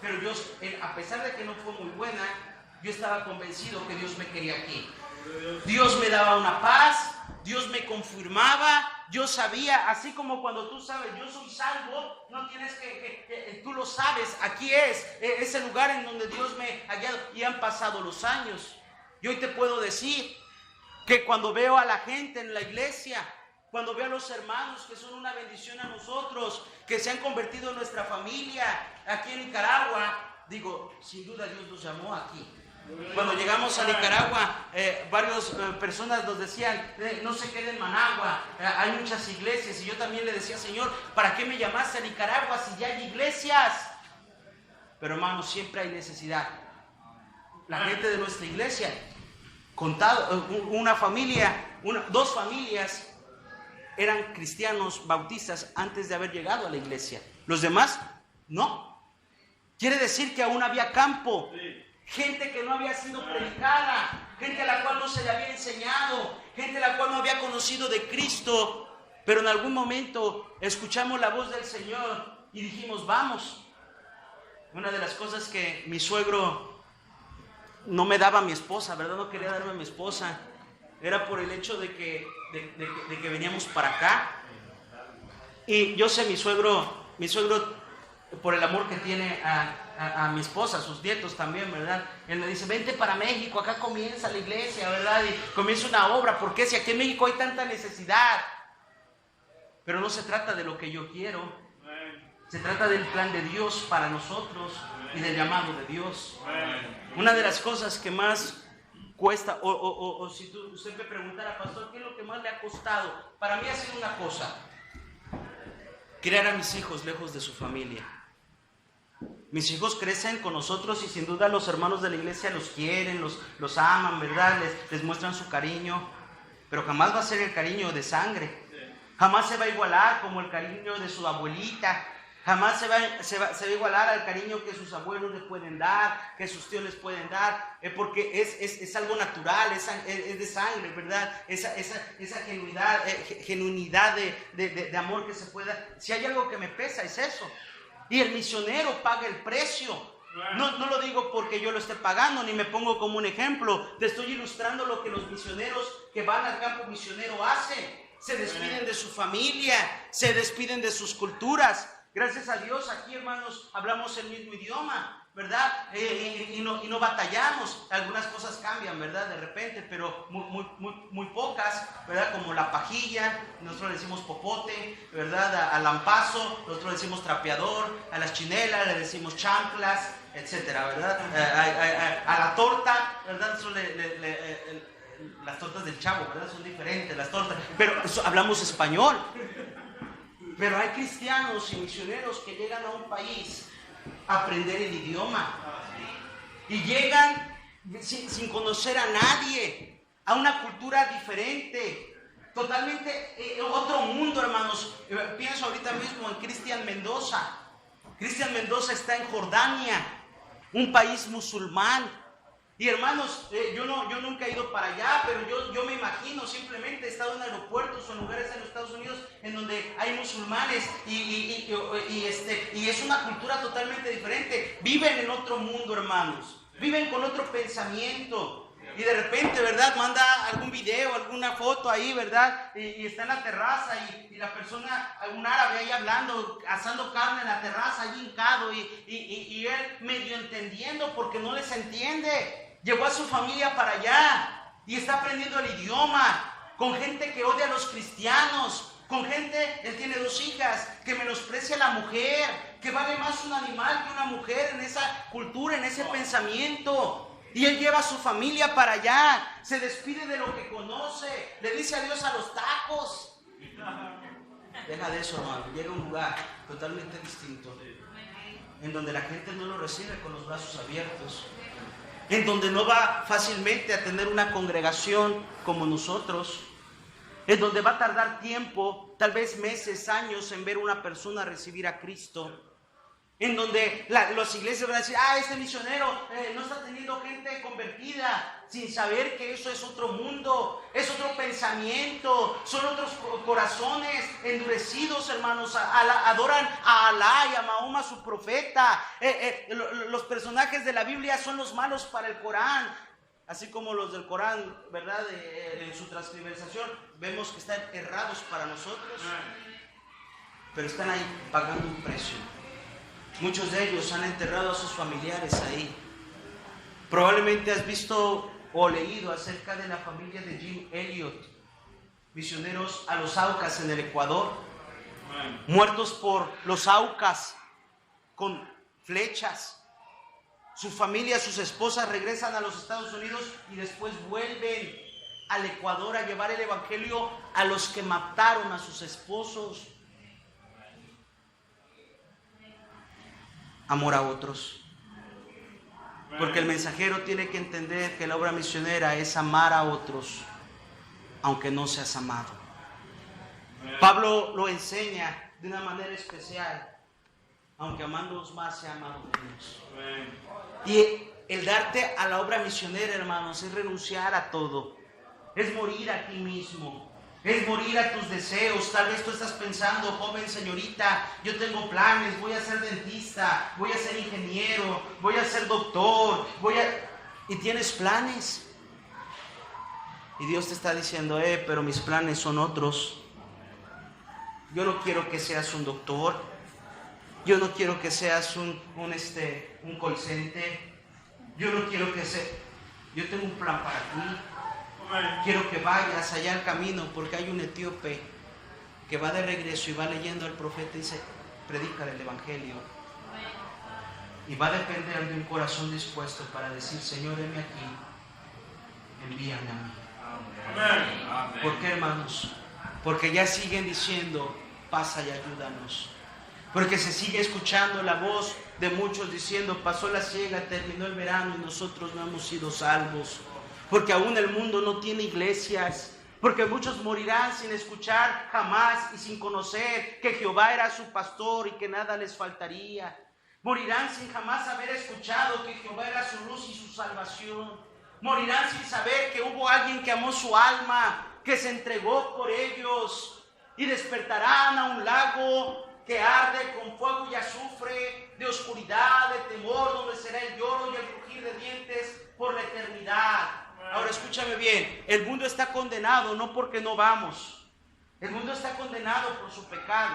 pero yo, a pesar de que no fue muy buena, yo estaba convencido que Dios me quería aquí. Dios me daba una paz, Dios me confirmaba, yo sabía, así como cuando tú sabes, yo soy salvo, no tienes que tú lo sabes, aquí es el lugar en donde Dios me ha hallado, y han pasado los años. Y hoy te puedo decir que cuando veo a la gente en la iglesia, cuando veo a los hermanos que son una bendición a nosotros, que se han convertido en nuestra familia aquí en Nicaragua, digo, sin duda Dios nos llamó aquí. Cuando llegamos a Nicaragua, varias personas nos decían, no se queden en Managua, hay muchas iglesias. Y yo también le decía, Señor, ¿para qué me llamaste a Nicaragua si ya hay iglesias? Pero hermanos, siempre hay necesidad. La gente de nuestra iglesia, dos familias eran cristianos bautistas antes de haber llegado a la iglesia. Los demás, no. Quiere decir que aún había campo. Gente que no había sido predicada, gente a la cual no se le había enseñado, gente a la cual no había conocido de Cristo, pero en algún momento escuchamos la voz del Señor y dijimos, vamos. Una de las cosas que mi suegro no me daba a mi esposa, ¿verdad? No quería darme a mi esposa, era por el hecho de que veníamos para acá. Y yo sé, mi suegro, por el amor que tiene a mi esposa, a sus nietos también, ¿verdad? Él me dice, vente para México, acá comienza la iglesia, ¿verdad? Y comienza una obra, porque si aquí en México hay tanta necesidad. Pero no se trata de lo que yo quiero, se trata del plan de Dios para nosotros y del llamado de Dios. Una de las cosas que más cuesta, o si usted me preguntara, pastor, ¿qué es lo que más le ha costado? Para mí ha sido una cosa: criar a mis hijos lejos de su familia. Mis hijos crecen con nosotros y sin duda los hermanos de la iglesia los quieren, los aman, ¿verdad? Les muestran su cariño, pero jamás va a ser el cariño de sangre. Jamás se va a igualar como el cariño de su abuelita. Jamás se va a igualar al cariño que sus abuelos les pueden dar, que sus tíos les pueden dar, porque es algo natural, es de sangre, ¿verdad? Esa genuinidad de amor que se pueda. Si hay algo que me pesa, es eso. Y el misionero paga el precio. No lo digo porque yo lo esté pagando, ni me pongo como un ejemplo. Te estoy ilustrando lo que los misioneros que van al campo misionero hacen. Se despiden de su familia, se despiden de sus culturas. Gracias a Dios, aquí, hermanos, hablamos el mismo idioma, ¿verdad? Y no batallamos. Algunas cosas cambian, ¿verdad? De repente, pero muy pocas, ¿verdad? Como la pajilla, nosotros le decimos popote, ¿verdad? Al lampazo, nosotros le decimos trapeador, a las chinelas le decimos chanclas, etcétera, ¿verdad? A la torta, ¿verdad? Las tortas del Chavo, ¿verdad? Son diferentes las tortas, pero hablamos español. Pero hay cristianos y misioneros que llegan a un país a aprender el idioma y llegan sin conocer a nadie, a una cultura diferente, totalmente otro mundo, hermanos. Pienso ahorita mismo en Cristian Mendoza. Cristian Mendoza está en Jordania, un país musulmán. Y hermanos, yo nunca he ido para allá, pero yo me imagino, simplemente he estado en aeropuertos o en lugares en los Estados Unidos en donde hay musulmanes y es una cultura totalmente diferente. Viven en otro mundo, hermanos, viven con otro pensamiento. Y de repente, ¿verdad? Manda algún video, alguna foto ahí, ¿verdad? Y está en la terraza y la persona, algún árabe ahí hablando, asando carne en la terraza, ahí hincado y él medio entendiendo porque no les entiende. Llevó a su familia para allá y está aprendiendo el idioma con gente que odia a los cristianos, con gente, él tiene 2 hijas, que menosprecia a la mujer, que vale más un animal que una mujer en esa cultura, en ese pensamiento. Y él lleva a su familia para allá, se despide de lo que conoce, le dice adiós a los tacos. Deja de eso, hermano. Llega a un lugar totalmente distinto, en donde la gente no lo recibe con los brazos abiertos, en donde no va fácilmente a tener una congregación como nosotros, en donde va a tardar tiempo, tal vez meses, años, en ver a una persona recibir a Cristo, en donde las iglesias van a decir, este misionero no está teniendo gente convertida, sin saber que eso es otro mundo, es otro pensamiento, son otros corazones endurecidos, hermanos. Adoran a Alá y a Mahoma, su profeta. Los personajes de la Biblia son los malos para el Corán, así como los del Corán, ¿verdad? En su transcribersación vemos que están errados para nosotros, pero están ahí pagando un precio. Muchos de ellos han enterrado a sus familiares ahí. Probablemente has visto o leído acerca de la familia de Jim Elliot, misioneros a los Aucas en el Ecuador, muertos por los Aucas con flechas. Su familia, sus esposas regresan a los Estados Unidos y después vuelven al Ecuador a llevar el evangelio a los que mataron a sus esposos. Amor a otros. Porque el mensajero tiene que entender que la obra misionera es amar a otros, aunque no seas amado. Pablo lo enseña de una manera especial. Aunque amándonos más, sea amado menos. Y el darte a la obra misionera, hermanos, es renunciar a todo. Es morir a ti mismo. Es morir a tus deseos. Tal vez tú estás pensando, joven señorita, yo tengo planes, voy a ser dentista, voy a ser ingeniero, voy a ser doctor, y tienes planes. Y Dios te está diciendo, pero mis planes son otros. Yo no quiero que seas un doctor. Yo no quiero que seas un call center. Yo no quiero que seas... Yo tengo un plan para ti. Quiero que vayas allá al camino, porque hay un etíope que va de regreso y va leyendo al profeta y dice, predícale el evangelio. Y va a depender de un corazón dispuesto para decir, Señor, heme aquí, envíame a mí. ¿Por qué, hermanos? Porque ya siguen diciendo, pasa y ayúdanos. Porque se sigue escuchando la voz de muchos diciendo, pasó la siega, terminó el verano y nosotros no hemos sido salvos. Porque aún el mundo no tiene iglesias. Porque muchos morirán sin escuchar jamás y sin conocer que Jehová era su pastor y que nada les faltaría. Morirán sin jamás haber escuchado que Jehová era su luz y su salvación. Morirán sin saber que hubo alguien que amó su alma, que se entregó por ellos. Y despertarán a un lago que arde con fuego y azufre, de oscuridad, de temor, donde será el lloro y el crujir de dientes por la eternidad. Ahora escúchame bien, el mundo está condenado no porque no vamos. El mundo está condenado por su pecado.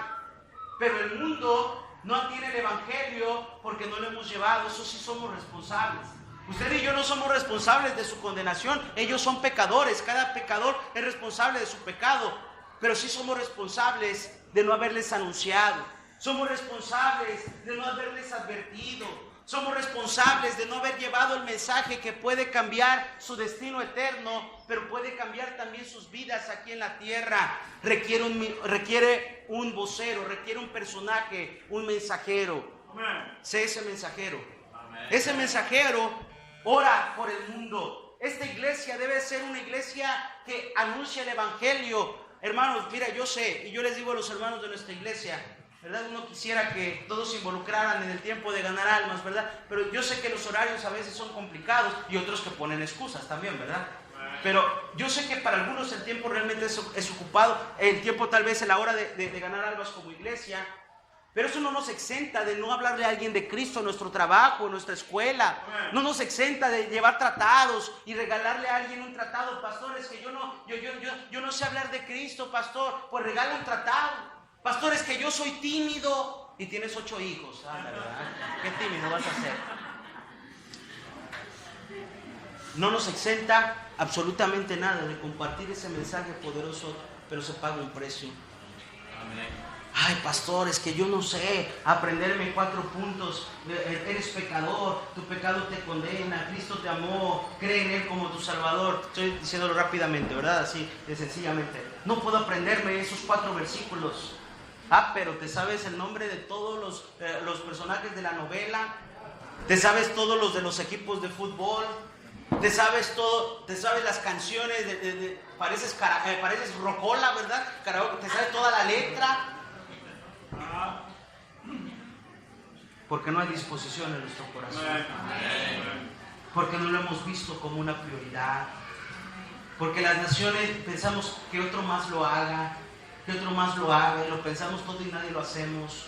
Pero el mundo no tiene el evangelio porque no lo hemos llevado. Eso sí somos responsables. Usted y yo no somos responsables de su condenación. Ellos son pecadores. Cada pecador es responsable de su pecado. Pero sí somos responsables de no haberles anunciado. Somos responsables de no haberles advertido. Somos responsables de no haber llevado el mensaje que puede cambiar su destino eterno, pero puede cambiar también sus vidas aquí en la tierra. Requiere un vocero, requiere un personaje, un mensajero. Sé ese mensajero. Ese mensajero ora por el mundo. Esta iglesia debe ser una iglesia que anuncia el evangelio. Hermanos, mira, yo sé, y yo les digo a los hermanos de nuestra iglesia, ¿verdad? Uno quisiera que todos se involucraran en el tiempo de ganar almas, ¿verdad? Pero yo sé que los horarios a veces son complicados y otros que ponen excusas también, ¿verdad? Pero yo sé que para algunos el tiempo realmente es ocupado, el tiempo tal vez es la hora de ganar almas como iglesia, pero eso no nos exenta de no hablarle a alguien de Cristo en nuestro trabajo, en nuestra escuela. No nos exenta de llevar tratados y regalarle a alguien un tratado. Pastor, es que yo no sé hablar de Cristo, pastor, pues regala un tratado. Pastor, es que yo soy tímido y tienes 8 hijos. ¿Verdad? ¿Qué tímido vas a ser? No nos exenta absolutamente nada de compartir ese mensaje poderoso, pero se paga un precio. Ay, pastor, es que yo no sé aprenderme 4 puntos. Eres pecador, tu pecado te condena, Cristo te amó, cree en Él como tu Salvador. Estoy diciéndolo rápidamente, ¿verdad? Así de sencillamente. No puedo aprenderme esos 4 versículos. Pero te sabes el nombre de todos los personajes de la novela. Te sabes todos los de los equipos de fútbol. Te sabes todo, te sabes las canciones, pareces rocola, ¿verdad? Te sabes toda la letra. Porque no hay disposición en nuestro corazón. Porque no lo hemos visto como una prioridad. Porque las naciones pensamos que otro más lo haga, y lo pensamos todo y nadie lo hacemos.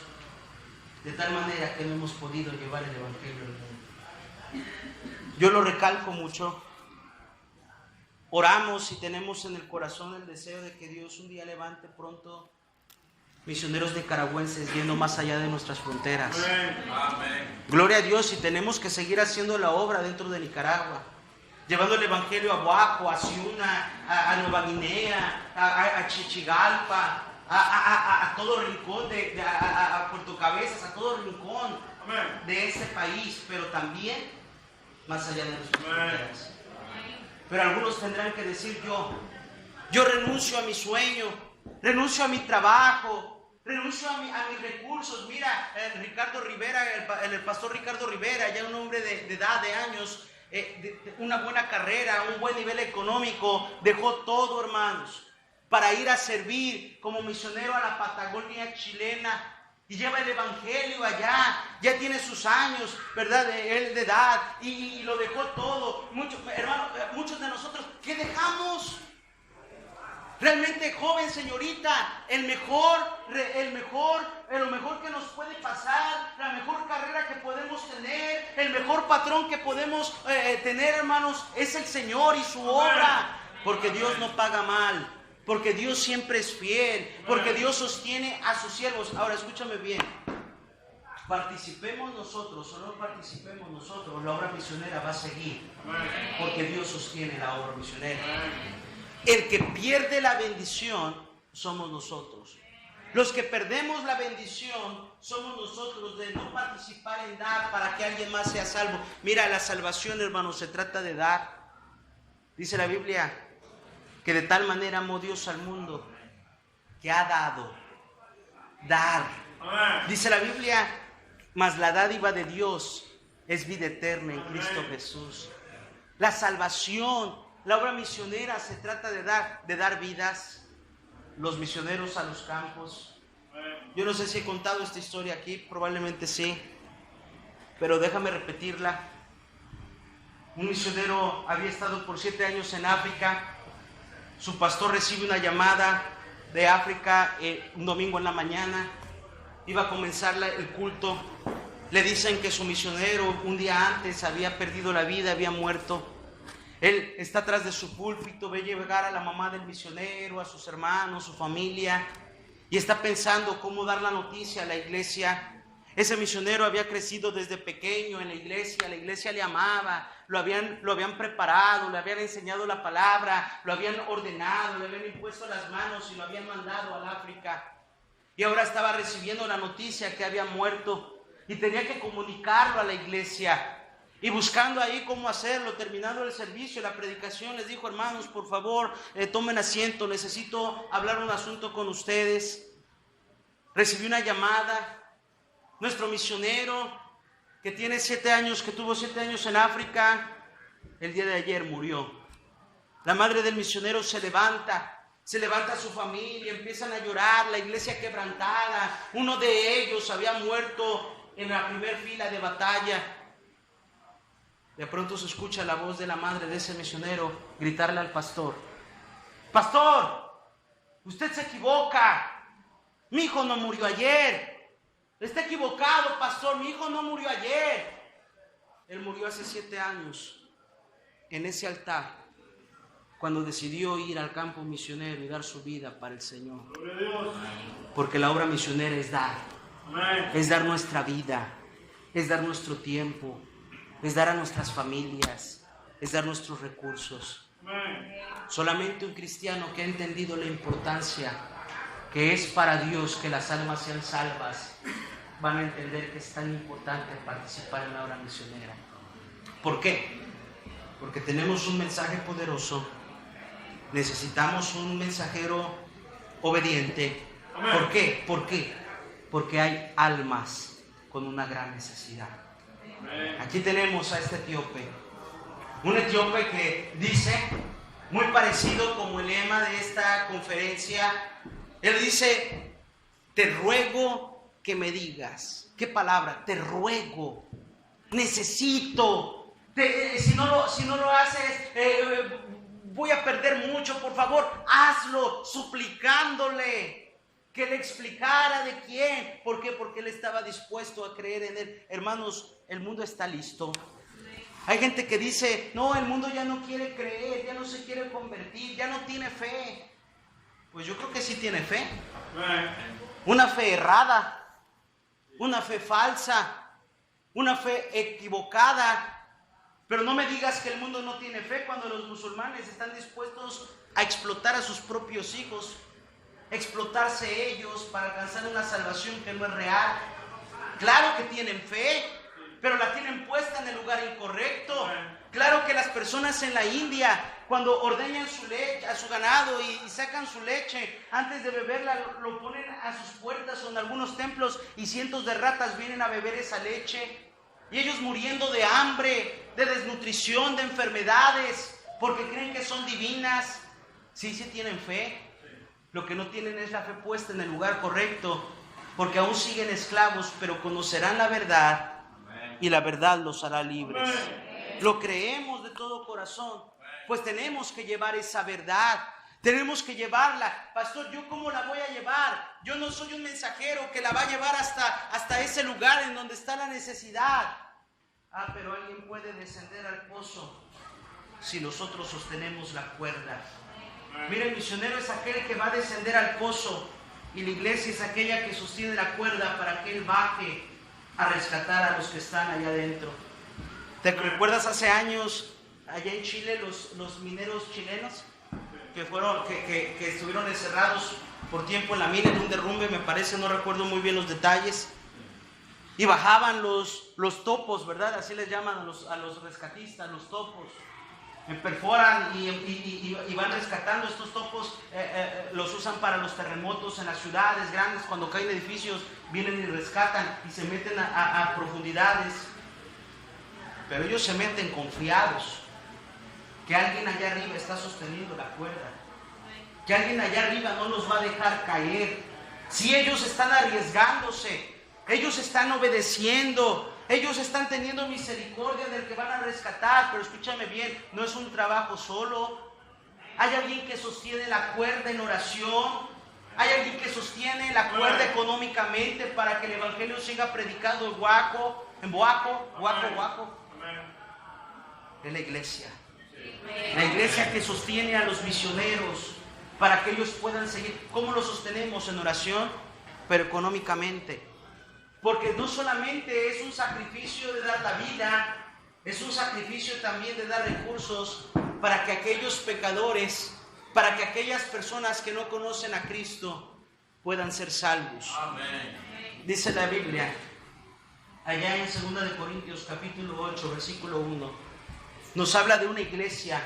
De tal manera que no hemos podido llevar el Evangelio al mundo. Yo lo recalco mucho. Oramos y tenemos en el corazón el deseo de que Dios un día levante pronto misioneros nicaragüenses yendo más allá de nuestras fronteras. Amén. Gloria a Dios, y tenemos que seguir haciendo la obra dentro de Nicaragua, llevando el Evangelio a Boaco, a Ciuna, a Nueva Guinea, a Chichigalpa, a todo rincón, a Puerto Cabezas, a todo rincón de este país, pero también más allá de nuestras fronteras. Pero algunos tendrán que decir: yo renuncio a mi sueño, renuncio a mi trabajo, renuncio a mis recursos. Mira, Ricardo Rivera, el pastor Ricardo Rivera, ya un hombre de edad, de años, una buena carrera, un buen nivel económico, dejó todo, hermanos, para ir a servir como misionero a la Patagonia chilena. Y lleva el Evangelio allá, ya tiene sus años, ¿verdad? De edad, y lo dejó todo. Hermano, muchos de nosotros, ¿qué dejamos? Realmente, joven señorita, lo mejor que nos puede pasar, la mejor carrera que podemos tener, el mejor patrón que podemos tener, hermanos, es el Señor y su obra. Porque Dios no paga mal. Porque Dios siempre es fiel, porque Dios sostiene a sus siervos. Ahora escúchame bien, participemos nosotros o no participemos nosotros, la obra misionera va a seguir, porque Dios sostiene la obra misionera. El que pierde la bendición somos nosotros. Los que perdemos la bendición somos nosotros, de no participar en dar para que alguien más sea salvo. Mira, la salvación, hermanos, se trata de dar. Dice la Biblia que de tal manera amó Dios al mundo que ha dado. Dar. Dice la Biblia: mas la dádiva de Dios es vida eterna en Cristo Jesús. La salvación, la obra misionera se trata de dar vidas. Los misioneros a los campos. Yo no sé si he contado esta historia aquí, probablemente sí, pero déjame repetirla. Un misionero había estado por 7 años en África. Su pastor recibe una llamada de África un domingo en la mañana. Iba a comenzar el culto. Le dicen que su misionero un día antes había perdido la vida, había muerto. Él está atrás de su púlpito, ve llegar a la mamá del misionero, a sus hermanos, su familia, y está pensando cómo dar la noticia a la iglesia. Ese misionero había crecido desde pequeño en la iglesia le amaba, lo habían preparado, le habían enseñado la palabra, lo habían ordenado, le habían impuesto las manos y lo habían mandado al África. Y ahora estaba recibiendo la noticia que había muerto y tenía que comunicarlo a la iglesia. Y buscando ahí cómo hacerlo, terminando el servicio, la predicación, les dijo: hermanos, por favor, tomen asiento, necesito hablar un asunto con ustedes. Recibí una llamada. Nuestro misionero, que tuvo 7 años en África, el día de ayer murió. La madre del misionero se levanta su familia, empiezan a llorar, la iglesia quebrantada. Uno de ellos había muerto en la primera fila de batalla. De pronto se escucha la voz de la madre de ese misionero gritarle al pastor: pastor, usted se equivoca, mi hijo no murió ayer. Está equivocado, pastor, mi hijo no murió ayer. Él murió hace 7 años en ese altar, cuando decidió ir al campo misionero y dar su vida para el Señor. Porque la obra misionera es dar. Es dar nuestra vida, es dar nuestro tiempo, es dar a nuestras familias, es dar nuestros recursos. Solamente un cristiano que ha entendido la importancia que es para Dios que las almas sean salvas, van a entender que es tan importante participar en la obra misionera. ¿Por qué? Porque tenemos un mensaje poderoso, necesitamos un mensajero obediente. ¿Por qué? ¿Por qué? Porque hay almas con una gran necesidad. Aquí tenemos a este etíope, un etíope que dice, muy parecido como el lema de esta conferencia, él dice: te ruego que me digas. ¿Qué palabra? Te ruego, necesito. Si no lo haces, voy a perder mucho. Por favor, hazlo, suplicándole que le explicara de quién. ¿Por qué? Porque él estaba dispuesto a creer en él. Hermanos, el mundo está listo. Hay gente que dice: no, el mundo ya no quiere creer, ya no se quiere convertir, ya no tiene fe. Pues yo creo que sí tiene fe. Una fe errada, una fe falsa, una fe equivocada. Pero no me digas que el mundo no tiene fe cuando los musulmanes están dispuestos a explotar a sus propios hijos, explotarse ellos para alcanzar una salvación que no es real. Claro que tienen fe, pero la tienen puesta en el lugar incorrecto. Claro que las personas en la India, cuando ordeñan su leche, a su ganado y sacan su leche, antes de beberla lo ponen a sus puertas o en algunos templos, y cientos de ratas vienen a beber esa leche. Y ellos muriendo de hambre, de desnutrición, de enfermedades, porque creen que son divinas. Sí tienen fe. Lo que no tienen es la fe puesta en el lugar correcto, porque aún siguen esclavos, pero conocerán la verdad y la verdad los hará libres. Lo creemos de todo corazón, pues tenemos que llevar esa verdad. Tenemos que llevarla. Pastor, ¿yo cómo la voy a llevar? Yo no soy un mensajero que la va a llevar hasta ese lugar en donde está la necesidad. Pero alguien puede descender al pozo si nosotros sostenemos la cuerda. Mira, el misionero es aquel que va a descender al pozo, y la iglesia es aquella que sostiene la cuerda para que él baje a rescatar a los que están allá adentro. ¿Te recuerdas hace años allá en Chile los mineros chilenos que estuvieron encerrados por tiempo en la mina en un derrumbe, me parece, no recuerdo muy bien los detalles, y bajaban los topos, ¿verdad? Así les llaman a los rescatistas, los topos. Perforan y van rescatando estos topos, los usan para los terremotos en las ciudades grandes. Cuando caen edificios, vienen y rescatan y se meten a profundidades, pero ellos se meten confiados que alguien allá arriba está sosteniendo la cuerda, que alguien allá arriba no los va a dejar caer. Si ellos están arriesgándose, ellos están obedeciendo, ellos están teniendo misericordia del que van a rescatar. Pero escúchame bien, no es un trabajo solo. Hay alguien que sostiene la cuerda en oración. Hay alguien que sostiene la cuerda económicamente para que el evangelio siga predicado en Boaco. Es la iglesia. La iglesia que sostiene a los misioneros para que ellos puedan seguir. ¿Cómo lo sostenemos? En oración, pero económicamente. Porque no solamente es un sacrificio de dar la vida, es un sacrificio también de dar recursos para que aquellos pecadores, para que aquellas personas que no conocen a Cristo puedan ser salvos. Amén. Dice la Biblia, allá en 2 Corintios capítulo 8, versículo 1, nos habla de una iglesia,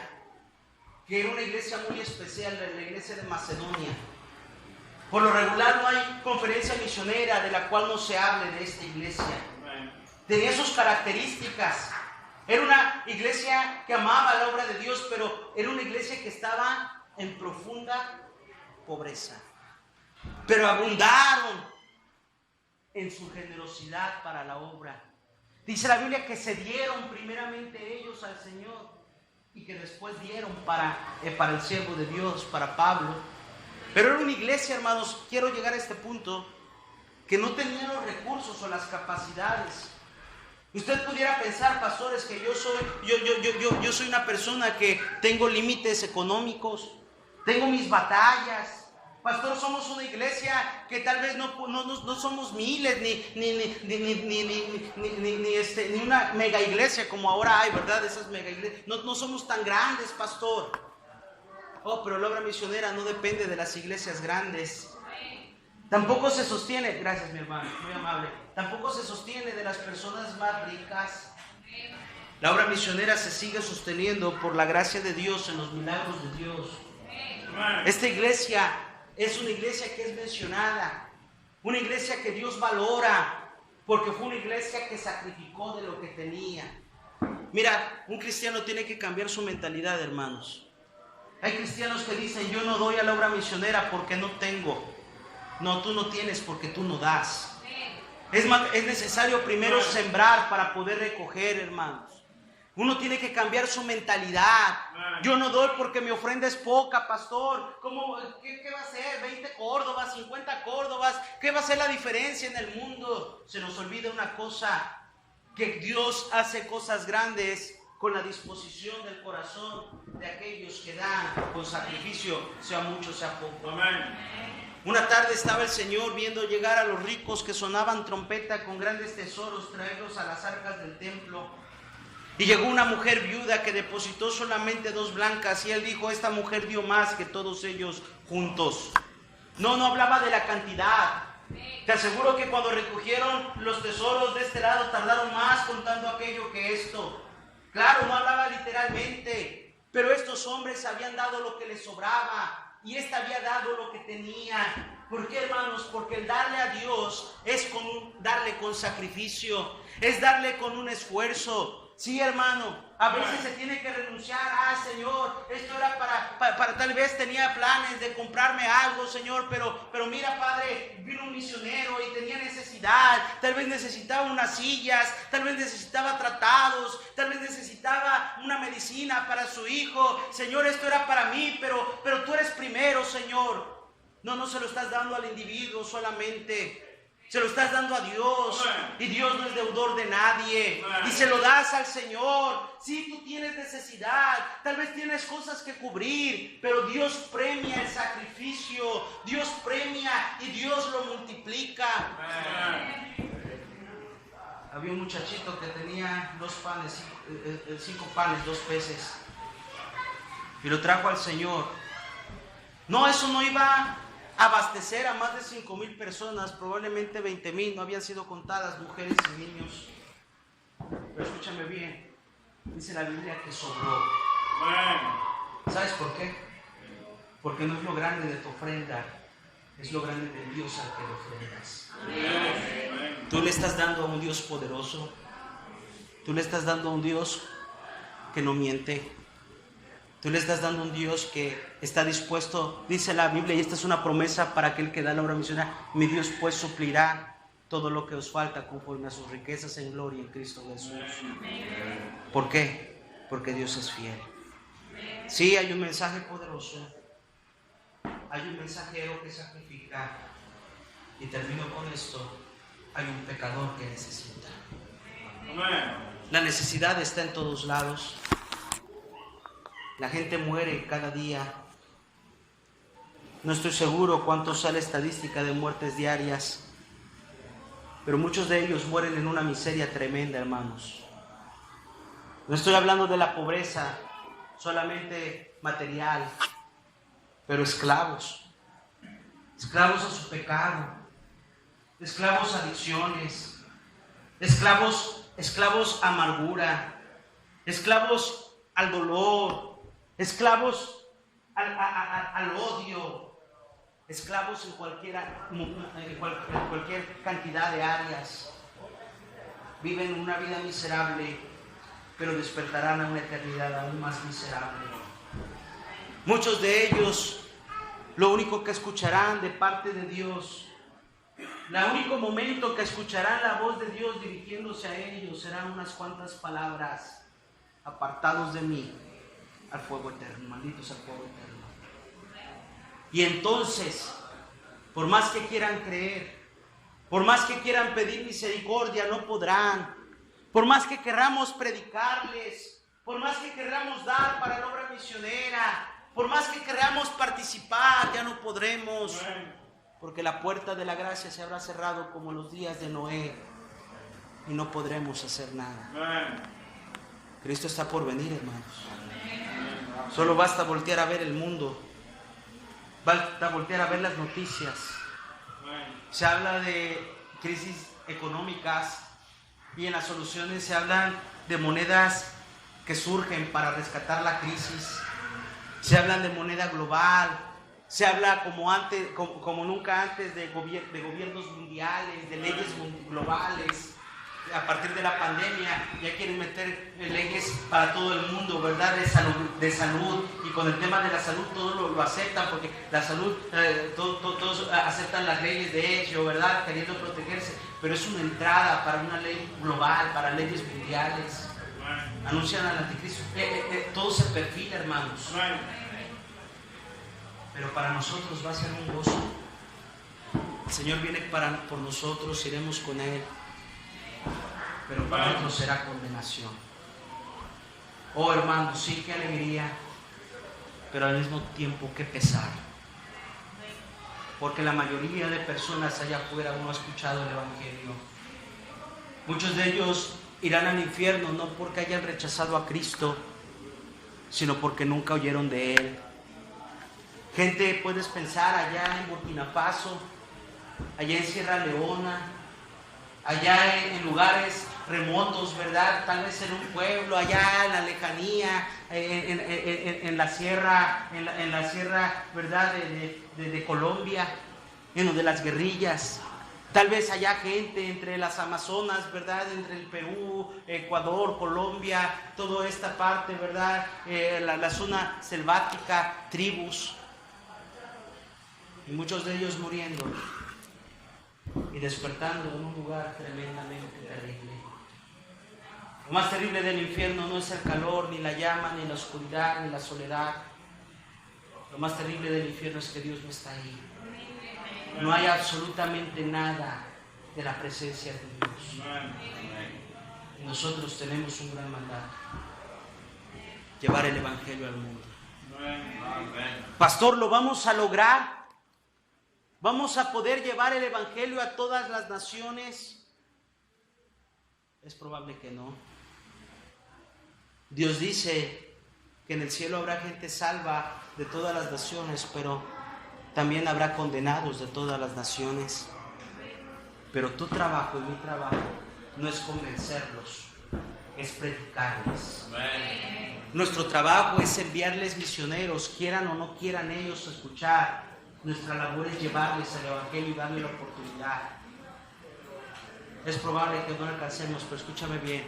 que era una iglesia muy especial, la iglesia de Macedonia. Por lo regular no hay conferencia misionera de la cual no se hable de esta iglesia. Tenía sus características. Era una iglesia que amaba la obra de Dios, pero era una iglesia que estaba en profunda pobreza. Pero abundaron en su generosidad para la obra. Dice la Biblia que se dieron primeramente ellos al Señor y que después dieron para el siervo de Dios, para Pablo. Pero era una iglesia, hermanos, quiero llegar a este punto, que no tenía los recursos o las capacidades. Usted pudiera pensar, pastores, que yo soy una persona que tengo límites económicos, tengo mis batallas. Pastor, somos una iglesia que tal vez no somos miles, ni una mega iglesia como ahora hay, ¿verdad? Esas mega iglesias. No somos tan grandes, pastor. Pero la obra misionera no depende de las iglesias grandes. Tampoco se sostiene, gracias mi hermano, muy amable, tampoco se sostiene de las personas más ricas. La obra misionera se sigue sosteniendo por la gracia de Dios, en los milagros de Dios. Esta iglesia es una iglesia que es mencionada, una iglesia que Dios valora, porque fue una iglesia que sacrificó de lo que tenía. Mira, un cristiano tiene que cambiar su mentalidad, hermanos. Hay cristianos que dicen, yo no doy a la obra misionera porque no tengo. No, tú no tienes porque tú no das. Es necesario primero sembrar para poder recoger, hermanos. Uno tiene que cambiar su mentalidad. Yo no doy porque mi ofrenda es poca, pastor. ¿Qué va a ser? 20 córdobas, 50 córdobas. ¿Qué va a ser la diferencia en el mundo? Se nos olvida una cosa, que Dios hace cosas grandes con la disposición del corazón de aquellos que dan con sacrificio, sea mucho, sea poco. Una tarde estaba el Señor viendo llegar a los ricos que sonaban trompeta con grandes tesoros, traerlos a las arcas del templo. Y llegó una mujer viuda que depositó solamente 2 blancas, y él dijo, esta mujer dio más que todos ellos juntos. No hablaba de la cantidad. Te aseguro que cuando recogieron los tesoros de este lado tardaron más contando aquello que esto. Claro, no hablaba literalmente, pero estos hombres habían dado lo que les sobraba y esta había dado lo que tenía. ¿Por qué, hermanos? Porque el darle a Dios es darle con sacrificio, es darle con un esfuerzo. Sí, hermano, a veces se tiene que renunciar. Señor, esto era para tal vez tenía planes de comprarme algo, Señor, pero mira, Padre, vino un misionero y tenía necesidad. Tal vez necesitaba unas sillas, tal vez necesitaba tratados, tal vez necesitaba una medicina para su hijo. Señor, esto era para mí, pero tú eres primero, Señor. No se lo estás dando al individuo solamente. Se lo estás dando a Dios. Y Dios no es deudor de nadie. Y se lo das al Señor. Si tú tienes necesidad, tal vez tienes cosas que cubrir, pero Dios premia el sacrificio. Dios premia y Dios lo multiplica. Había un muchachito que tenía 5 panes, 2 peces. Y lo trajo al Señor. Eso no iba abastecer a más de 5,000 personas, probablemente 20,000, no habían sido contadas, mujeres y niños. Pero escúchame bien, dice la Biblia que sobró. ¿Sabes por qué? Porque no es lo grande de tu ofrenda, es lo grande del Dios al que le ofrendas. Tú le estás dando a un Dios poderoso, tú le estás dando a un Dios que no miente. Tú le estás dando a un Dios que está dispuesto, dice la Biblia, y esta es una promesa para aquel que da la obra misionera: mi Dios pues suplirá todo lo que os falta conforme a sus riquezas en gloria en Cristo Jesús. ¿Por qué? Porque Dios es fiel. Sí, hay un mensaje poderoso, hay un mensajero que sacrifica, y termino con esto: hay un pecador que necesita. La necesidad está en todos lados. La gente muere cada día. No estoy seguro cuánto sale estadística de muertes diarias, pero muchos de ellos mueren en una miseria tremenda, hermanos. No estoy hablando de la pobreza solamente material, pero esclavos a su pecado, esclavos a adicciones, esclavos a amargura, esclavos al dolor, esclavos al odio, esclavos en cualquier cantidad de áreas. Viven una vida miserable, pero despertarán a una eternidad aún más miserable. Muchos de ellos, lo único que escucharán de parte de Dios, el único momento que escucharán la voz de Dios dirigiéndose a ellos, serán unas cuantas palabras: apartados de mí al fuego eterno, malditos al fuego eterno. Y entonces, por más que quieran creer, por más que quieran pedir misericordia, no podrán. Por más que querramos predicarles, por más que querramos dar para la obra misionera, por más que querramos participar, ya no podremos, porque la puerta de la gracia se habrá cerrado como los días de Noé y no podremos hacer nada. Cristo está por venir, hermanos. Solo basta voltear a ver el mundo, basta voltear a ver las noticias se habla de crisis económicas y en las soluciones se hablan de monedas que surgen para rescatar la crisis. Se hablan de moneda global, se habla como nunca antes de gobiernos mundiales, de leyes globales. A partir de la pandemia ya quieren meter leyes para todo el mundo, ¿verdad? De salud, y con el tema de la salud todos lo aceptan, porque la salud, todos aceptan las leyes de hecho, ¿verdad? Queriendo protegerse, pero es una entrada para una ley global, para leyes mundiales. Anuncian al anticristo, todo se perfila, hermanos, pero para nosotros va a ser un gozo. El Señor viene por nosotros, iremos con Él, pero para otros será condenación. Oh hermanos, sí, qué alegría, pero al mismo tiempo qué pesar, porque la mayoría de personas allá afuera no ha escuchado el Evangelio. Muchos de ellos irán al infierno no porque hayan rechazado a Cristo, sino porque nunca oyeron de Él. Gente, puedes pensar allá en Burkina Faso, allá en Sierra Leona, allá en lugares remotos, ¿verdad? Tal vez en un pueblo, allá en la lejanía, en la sierra, ¿verdad? De Colombia, en lo de las guerrillas. Tal vez allá gente entre las Amazonas, ¿verdad? Entre el Perú, Ecuador, Colombia, toda esta parte, ¿verdad? La zona selvática, tribus. Y muchos de ellos muriendo y despertando en un lugar tremendamente terrible. Lo más terrible del infierno no es el calor, ni la llama, ni la oscuridad, ni la soledad. Lo más terrible del infierno es que Dios no está ahí. No hay absolutamente nada de la presencia de Dios. Y nosotros tenemos un gran mandato: llevar el Evangelio al mundo. Pastor, ¿lo vamos a lograr? ¿Vamos a poder llevar el Evangelio a todas las naciones? Es probable que no. Dios dice que en el cielo habrá gente salva de todas las naciones, pero también habrá condenados de todas las naciones. Pero tu trabajo y mi trabajo no es convencerlos, es predicarles. Nuestro trabajo es enviarles misioneros, quieran o no quieran ellos escuchar. Nuestra labor es llevarles el Evangelio y darles la oportunidad. Es probable que no alcancemos, pero escúchame bien.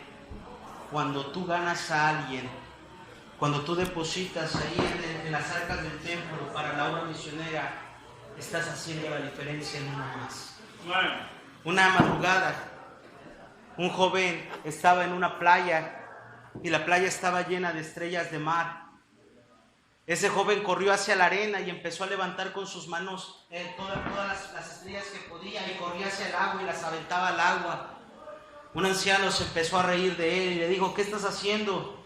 Cuando tú ganas a alguien, cuando tú depositas ahí en las arcas del templo para la obra misionera, estás haciendo la diferencia en uno más. Una madrugada, un joven estaba en una playa y la playa estaba llena de estrellas de mar. Ese joven corrió hacia la arena y empezó a levantar con sus manos todas las estrellas que podía, y corría hacia el agua y las aventaba al agua. Un anciano se empezó a reír de él y le dijo: ¿qué estás haciendo?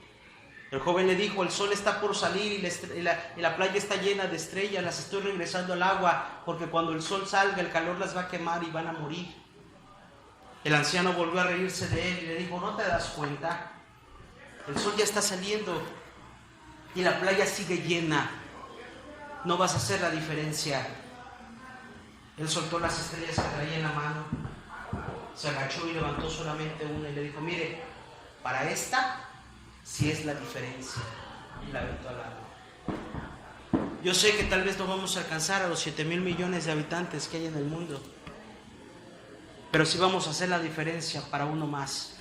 El joven le dijo: el sol está por salir y la playa está llena de estrellas, las estoy regresando al agua, porque cuando el sol salga el calor las va a quemar y van a morir. El anciano volvió a reírse de él y le dijo: ¿no te das cuenta? El sol ya está saliendo y la playa sigue llena, no vas a hacer la diferencia. Él soltó las estrellas que traía en la mano, se agachó y levantó solamente una y le dijo: mire, para esta sí es la diferencia, y la aventó al agua. Yo sé que tal vez no vamos a alcanzar a los 7,000 millones de habitantes que hay en el mundo, pero sí vamos a hacer la diferencia para uno más.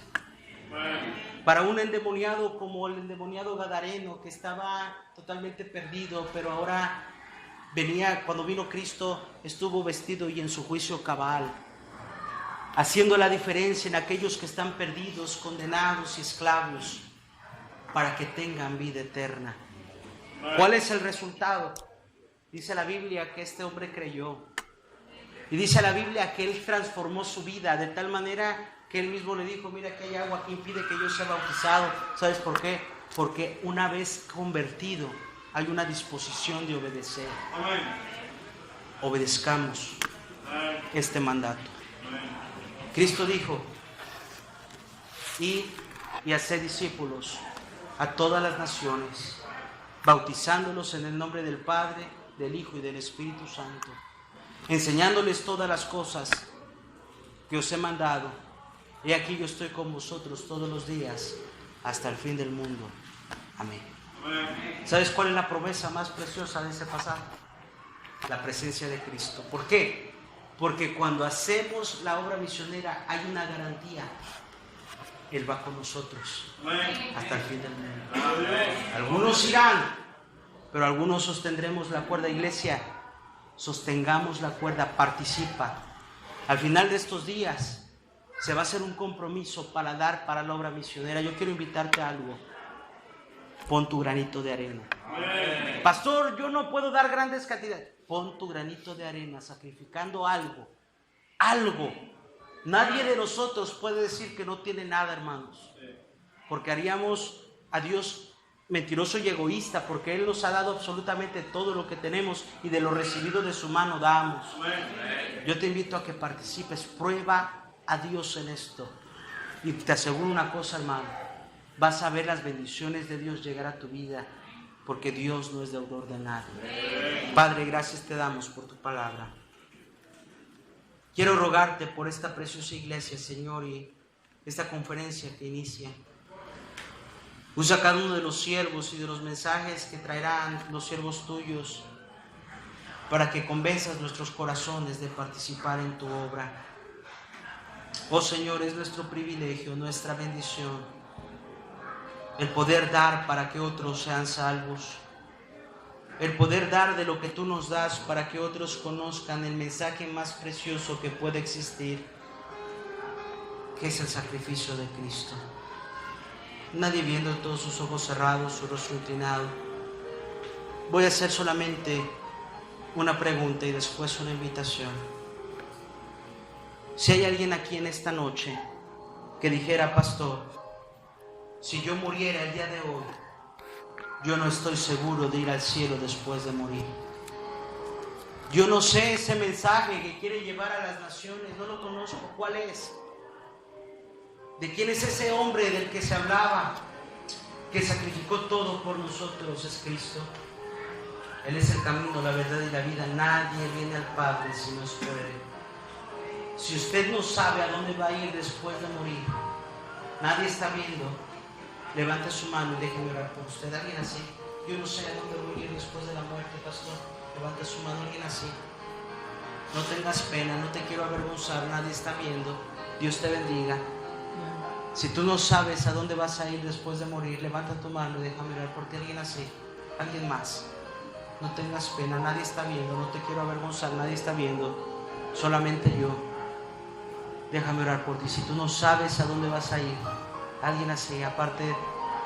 Para un endemoniado como el endemoniado gadareno, que estaba totalmente perdido, pero ahora cuando vino Cristo, estuvo vestido y en su juicio cabal, haciendo la diferencia en aquellos que están perdidos, condenados y esclavos, para que tengan vida eterna. ¿Cuál es el resultado? Dice la Biblia que este hombre creyó. Y dice la Biblia que él transformó su vida de tal manera que él mismo le dijo: mira, que hay agua que impide que yo sea bautizado. ¿Sabes por qué? Porque una vez convertido hay una disposición de obedecer. Amén. Obedezcamos este mandato. Cristo dijo: id y haced discípulos a todas las naciones, bautizándolos en el nombre del Padre, del Hijo y del Espíritu Santo, enseñándoles todas las cosas que os he mandado. He aquí yo estoy con vosotros todos los días hasta el fin del mundo. Amén. ¿Sabes cuál es la promesa más preciosa de ese pasaje? La presencia de Cristo. ¿Por qué? Porque cuando hacemos la obra misionera hay una garantía. Él va con nosotros hasta el fin del mundo. Algunos irán, pero algunos sostendremos la cuerda. Iglesia, sostengamos la cuerda, participa. Al final de estos días se va a hacer un compromiso para dar para la obra misionera. Yo quiero invitarte a algo. Pon tu granito de arena. Pastor, yo no puedo dar grandes cantidades. Pon tu granito de arena, sacrificando algo. Algo. Nadie de nosotros puede decir que no tiene nada, hermanos. Porque haríamos a Dios mentiroso y egoísta, porque Él nos ha dado absolutamente todo lo que tenemos y de lo recibido de su mano damos. Yo te invito a que participes. Prueba a Dios en esto. Y te aseguro una cosa, hermano. Vas a ver las bendiciones de Dios llegar a tu vida, porque Dios no es deudor de nadie. Padre, gracias te damos por tu palabra. Quiero rogarte por esta preciosa iglesia, Señor, y esta conferencia que inicia. Usa cada uno de los siervos y de los mensajes que traerán los siervos tuyos para que convenzas nuestros corazones de participar en tu obra. Oh Señor, es nuestro privilegio, nuestra bendición, el poder dar para que otros sean salvos, el poder dar de lo que tú nos das para que otros conozcan el mensaje más precioso que puede existir, que es el sacrificio de Cristo. Nadie viendo todos sus ojos cerrados, su rostro inclinado. Voy a hacer solamente una pregunta y después una invitación. Si hay alguien aquí en esta noche que dijera: pastor, si yo muriera el día de hoy, yo no estoy seguro de ir al cielo después de morir. Yo no sé ese mensaje que quiere llevar a las naciones, no lo conozco. ¿Cuál es? ¿De quién es ese hombre del que se hablaba, que sacrificó todo por nosotros? Es Cristo. Él es el camino, la verdad y la vida. Nadie viene al Padre si no es por Él. Si usted no sabe a dónde va a ir después de morir, nadie está viendo, levante su mano y déjeme orar por usted. ¿Alguien así? Yo no sé a dónde voy a ir después de la muerte, pastor. Levante su mano, alguien así. No tengas pena, no te quiero avergonzar, nadie está viendo. Dios te bendiga. Si tú no sabes a dónde vas a ir después de morir, levanta tu mano y déjame orar por ti. Alguien así, alguien más. No tengas pena, nadie está viendo, no te quiero avergonzar, nadie está viendo, solamente yo. Déjame orar por ti. Si tú no sabes a dónde vas a ir, alguien así, aparte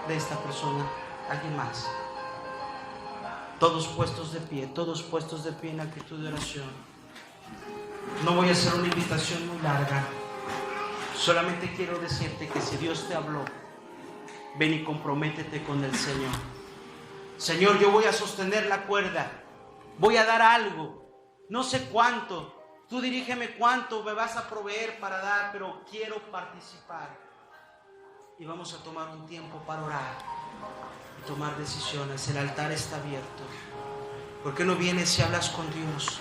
de esta persona, alguien más. Todos puestos de pie en actitud de oración. No voy a hacer una invitación muy larga. Solamente quiero decirte que si Dios te habló, ven y comprométete con el Señor. Señor, yo voy a sostener la cuerda, voy a dar algo, no sé cuánto. Tú dirígeme cuánto me vas a proveer para dar, pero quiero participar. Y vamos a tomar un tiempo para orar y tomar decisiones. El altar está abierto. ¿Por qué no vienes y hablas con Dios?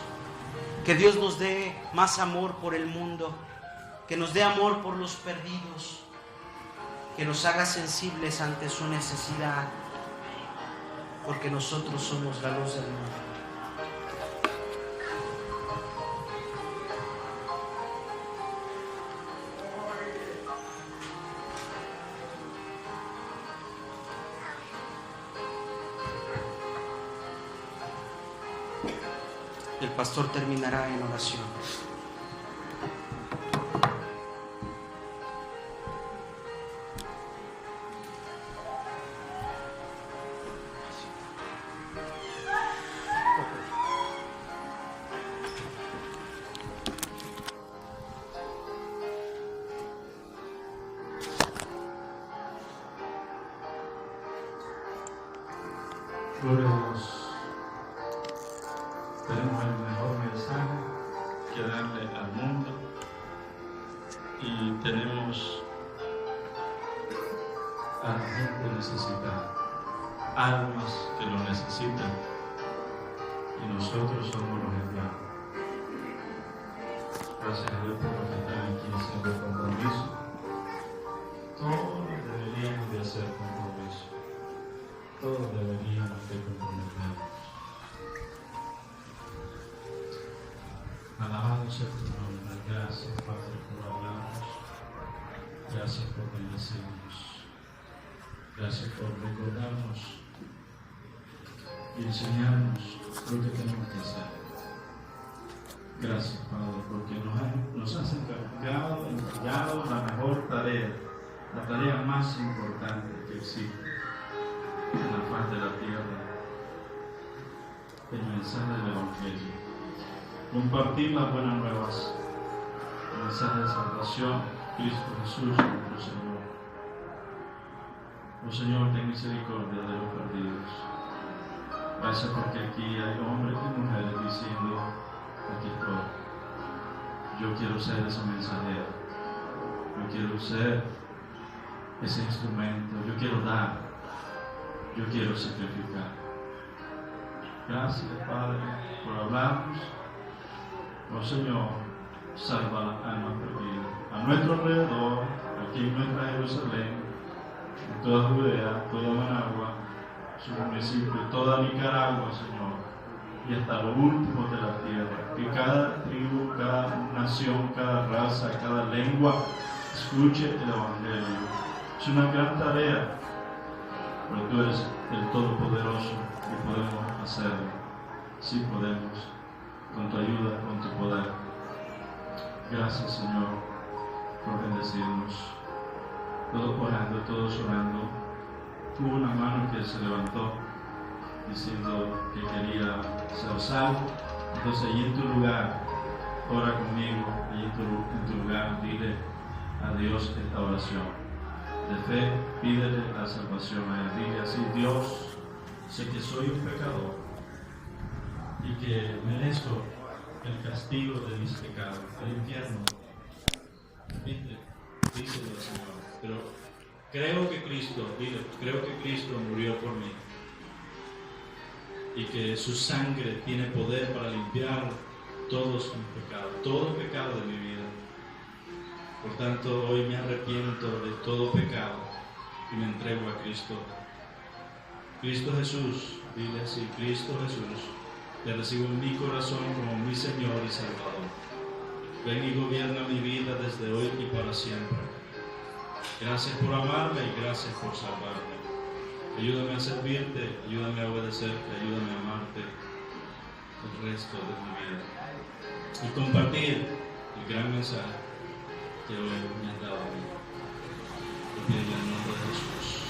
Que Dios nos dé más amor por el mundo, que nos dé amor por los perdidos, que nos haga sensibles ante su necesidad, porque nosotros somos la luz del mundo. El pastor terminará en oración. Gloria a Dios. Tenemos el mejor mensaje que darle al mundo y tenemos a la gente necesitada, almas que lo necesitan y nosotros somos los enviados. Gracias a Dios por los que están aquí haciendo el compromiso. Todos deberíamos de hacer compromiso. Todos deberíamos de comprometernos. Alabado sea tu nombre. Gracias, Padre, por hablarnos. Gracias por bendecirnos. Gracias por recordarnos y enseñarnos lo que tenemos que hacer. Gracias, Padre, porque nos has entregado la mejor tarea, la tarea más importante que existe en la faz de la tierra, el mensaje del Evangelio. Compartir las buenas nuevas, el mensaje de salvación, Cristo Jesús, nuestro Señor. Oh Señor, ten misericordia de los perdidos. Gracias porque aquí hay hombres y mujeres diciendo: aquí estoy. Yo quiero ser ese mensajero. Yo quiero ser ese instrumento. Yo quiero dar. Yo quiero sacrificar. Gracias, Padre, por hablarnos. Oh Señor, salva las almas perdidas a nuestro alrededor, aquí en nuestra Jerusalén, en toda Judea, toda Managua, su municipio, toda Nicaragua, Señor, y hasta lo último de la tierra. Que cada tribu, cada nación, cada raza, cada lengua escuche el Evangelio. Es una gran tarea, pero tú eres el Todopoderoso y podemos hacerlo. Sí podemos, con tu ayuda, con tu poder. Gracias, Señor, por bendecirnos. Todos orando, todos orando. Hubo una mano que se levantó diciendo que quería ser salvo. Entonces, allí en tu lugar, ora conmigo, allí en tu lugar, dile a Dios esta oración. De fe, pídele la salvación a Él. Dile así: Dios, sé que soy un pecador y que merezco el castigo de mis pecados, el infierno. Díselo al Señor. Pero creo que Cristo murió por mí y que su sangre tiene poder para limpiar todos mis pecados, todo pecado de mi vida. Por tanto, hoy me arrepiento de todo pecado y me entrego a Cristo. Cristo Jesús, dile así: Cristo Jesús, te recibo en mi corazón como mi Señor y Salvador. Ven y gobierna mi vida desde hoy y para siempre. Gracias por amarme y gracias por salvarme. Ayúdame a servirte, ayúdame a obedecerte, ayúdame a amarte el resto de mi vida. Y compartir el gran mensaje que hoy me has dado a mí. Te pido en el nombre de Jesús.